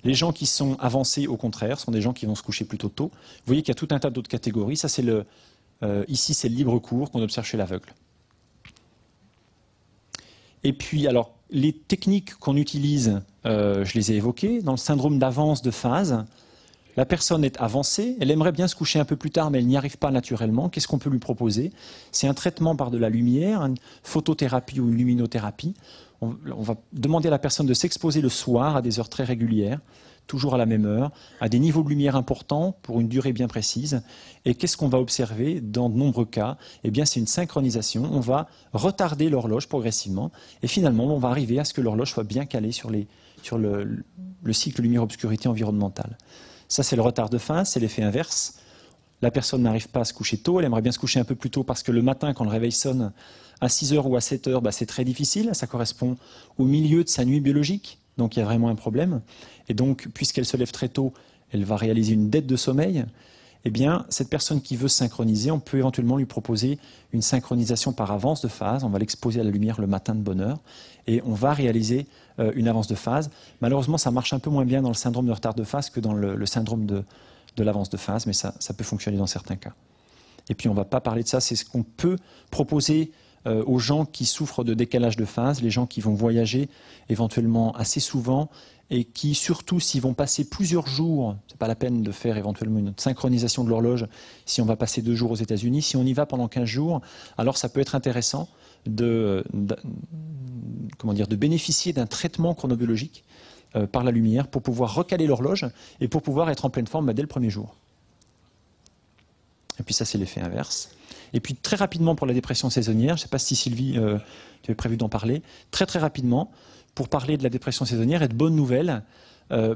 Les gens qui sont avancés, au contraire, sont des gens qui vont se coucher plutôt tôt. Vous voyez qu'il y a tout un tas d'autres catégories. Ça, ici, c'est le libre cours qu'on observe chez l'aveugle. Et puis, alors, les techniques qu'on utilise, je les ai évoquées. Dans le syndrome d'avance de phase, la personne est avancée, elle aimerait bien se coucher un peu plus tard, mais elle n'y arrive pas naturellement. Qu'est-ce qu'on peut lui proposer? C'est un traitement par de la lumière, une photothérapie ou une luminothérapie. On va demander à la personne de s'exposer le soir à des heures très régulières, toujours à la même heure, à des niveaux de lumière importants pour une durée bien précise. Et qu'est-ce qu'on va observer dans de nombreux cas? Eh bien, c'est une synchronisation. On va retarder l'horloge progressivement et finalement, on va arriver à ce que l'horloge soit bien calée sur le cycle lumière-obscurité environnementale. Ça, c'est le retard de phase, c'est l'effet inverse. La personne n'arrive pas à se coucher tôt, elle aimerait bien se coucher un peu plus tôt parce que le matin, quand le réveil sonne à 6 heures ou à 7 heures, c'est très difficile, ça correspond au milieu de sa nuit biologique, donc il y a vraiment un problème. Et donc, puisqu'elle se lève très tôt, elle va réaliser une dette de sommeil. Eh bien, cette personne qui veut se synchroniser, on peut éventuellement lui proposer une synchronisation par avance de phase. On va l'exposer à la lumière le matin de bonne heure et on va réaliser une avance de phase. Malheureusement, ça marche un peu moins bien dans le syndrome de retard de phase que dans le syndrome de l'avance de phase, mais ça peut fonctionner dans certains cas. Et puis on ne va pas parler de ça, c'est ce qu'on peut proposer aux gens qui souffrent de décalage de phase, les gens qui vont voyager éventuellement assez souvent et qui, surtout s'ils vont passer plusieurs jours, ce n'est pas la peine de faire éventuellement une synchronisation de l'horloge si on va passer 2 jours aux États-Unis. Si on y va pendant 15 jours, alors ça peut être intéressant de bénéficier d'un traitement chronobiologique par la lumière pour pouvoir recaler l'horloge et pour pouvoir être en pleine forme dès le premier jour. Et puis ça, c'est l'effet inverse. Et puis très rapidement pour la dépression saisonnière, je ne sais pas si Sylvie, tu avais prévu d'en parler, très rapidement, pour parler de la dépression saisonnière et de bonnes nouvelles,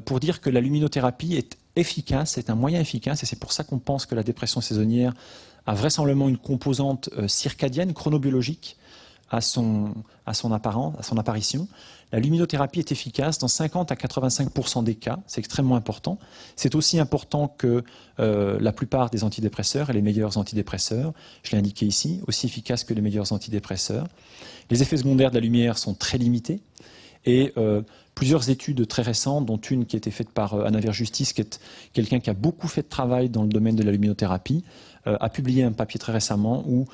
pour dire que la luminothérapie est efficace, c'est un moyen efficace, et c'est pour ça qu'on pense que la dépression saisonnière a vraisemblablement une composante circadienne, chronobiologique, à son apparition. La luminothérapie est efficace dans 50 à 85% des cas, c'est extrêmement important. C'est aussi important que la plupart des antidépresseurs et les meilleurs antidépresseurs, je l'ai indiqué ici, aussi efficace que les meilleurs antidépresseurs. Les effets secondaires de la lumière sont très limités et plusieurs études très récentes, dont une qui a été faite par Anna Verjustis, qui est quelqu'un qui a beaucoup fait de travail dans le domaine de la luminothérapie, a publié un papier très récemment où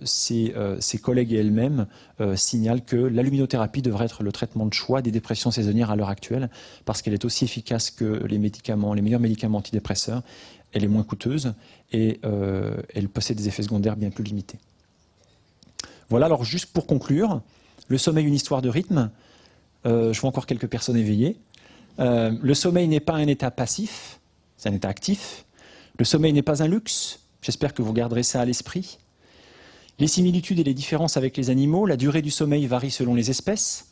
ses collègues et elle-même signalent que la luminothérapie devrait être le traitement de choix des dépressions saisonnières à l'heure actuelle, parce qu'elle est aussi efficace que les meilleurs médicaments antidépresseurs, elle est moins coûteuse et elle possède des effets secondaires bien plus limités. Voilà, alors juste pour conclure, le sommeil, une histoire de rythme. Je vois encore quelques personnes éveillées. Le sommeil n'est pas un état passif, c'est un état actif. Le sommeil n'est pas un luxe. J'espère que vous garderez ça à l'esprit. Les similitudes et les différences avec les animaux, la durée du sommeil varie selon les espèces,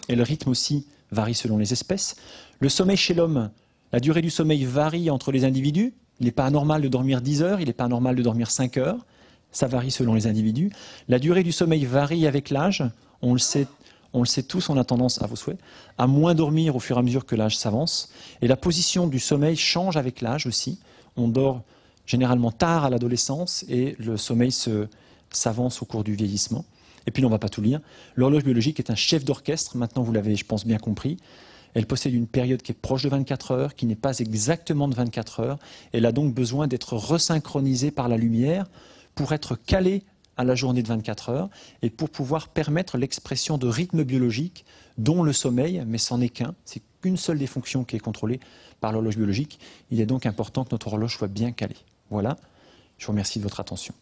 et le rythme aussi varie selon les espèces. Le sommeil chez l'homme, la durée du sommeil varie entre les individus. Il n'est pas anormal de dormir 10 heures, il n'est pas anormal de dormir 5 heures. Ça varie selon les individus. La durée du sommeil varie avec l'âge. On le sait tous, on a tendance, à vos souhaits, à moins dormir au fur et à mesure que l'âge s'avance. Et la position du sommeil change avec l'âge aussi. On dort généralement tard à l'adolescence et le sommeil s'avance au cours du vieillissement. Et puis, on ne va pas tout lire. L'horloge biologique est un chef d'orchestre. Maintenant, vous l'avez, je pense, bien compris. Elle possède une période qui est proche de 24 heures, qui n'est pas exactement de 24 heures. Elle a donc besoin d'être resynchronisée par la lumière pour être calée à la journée de 24 heures et pour pouvoir permettre l'expression de rythmes biologiques dont le sommeil, mais c'en est qu'un, c'est qu'une seule des fonctions qui est contrôlée par l'horloge biologique. Il est donc important que notre horloge soit bien calée. Voilà, je vous remercie de votre attention.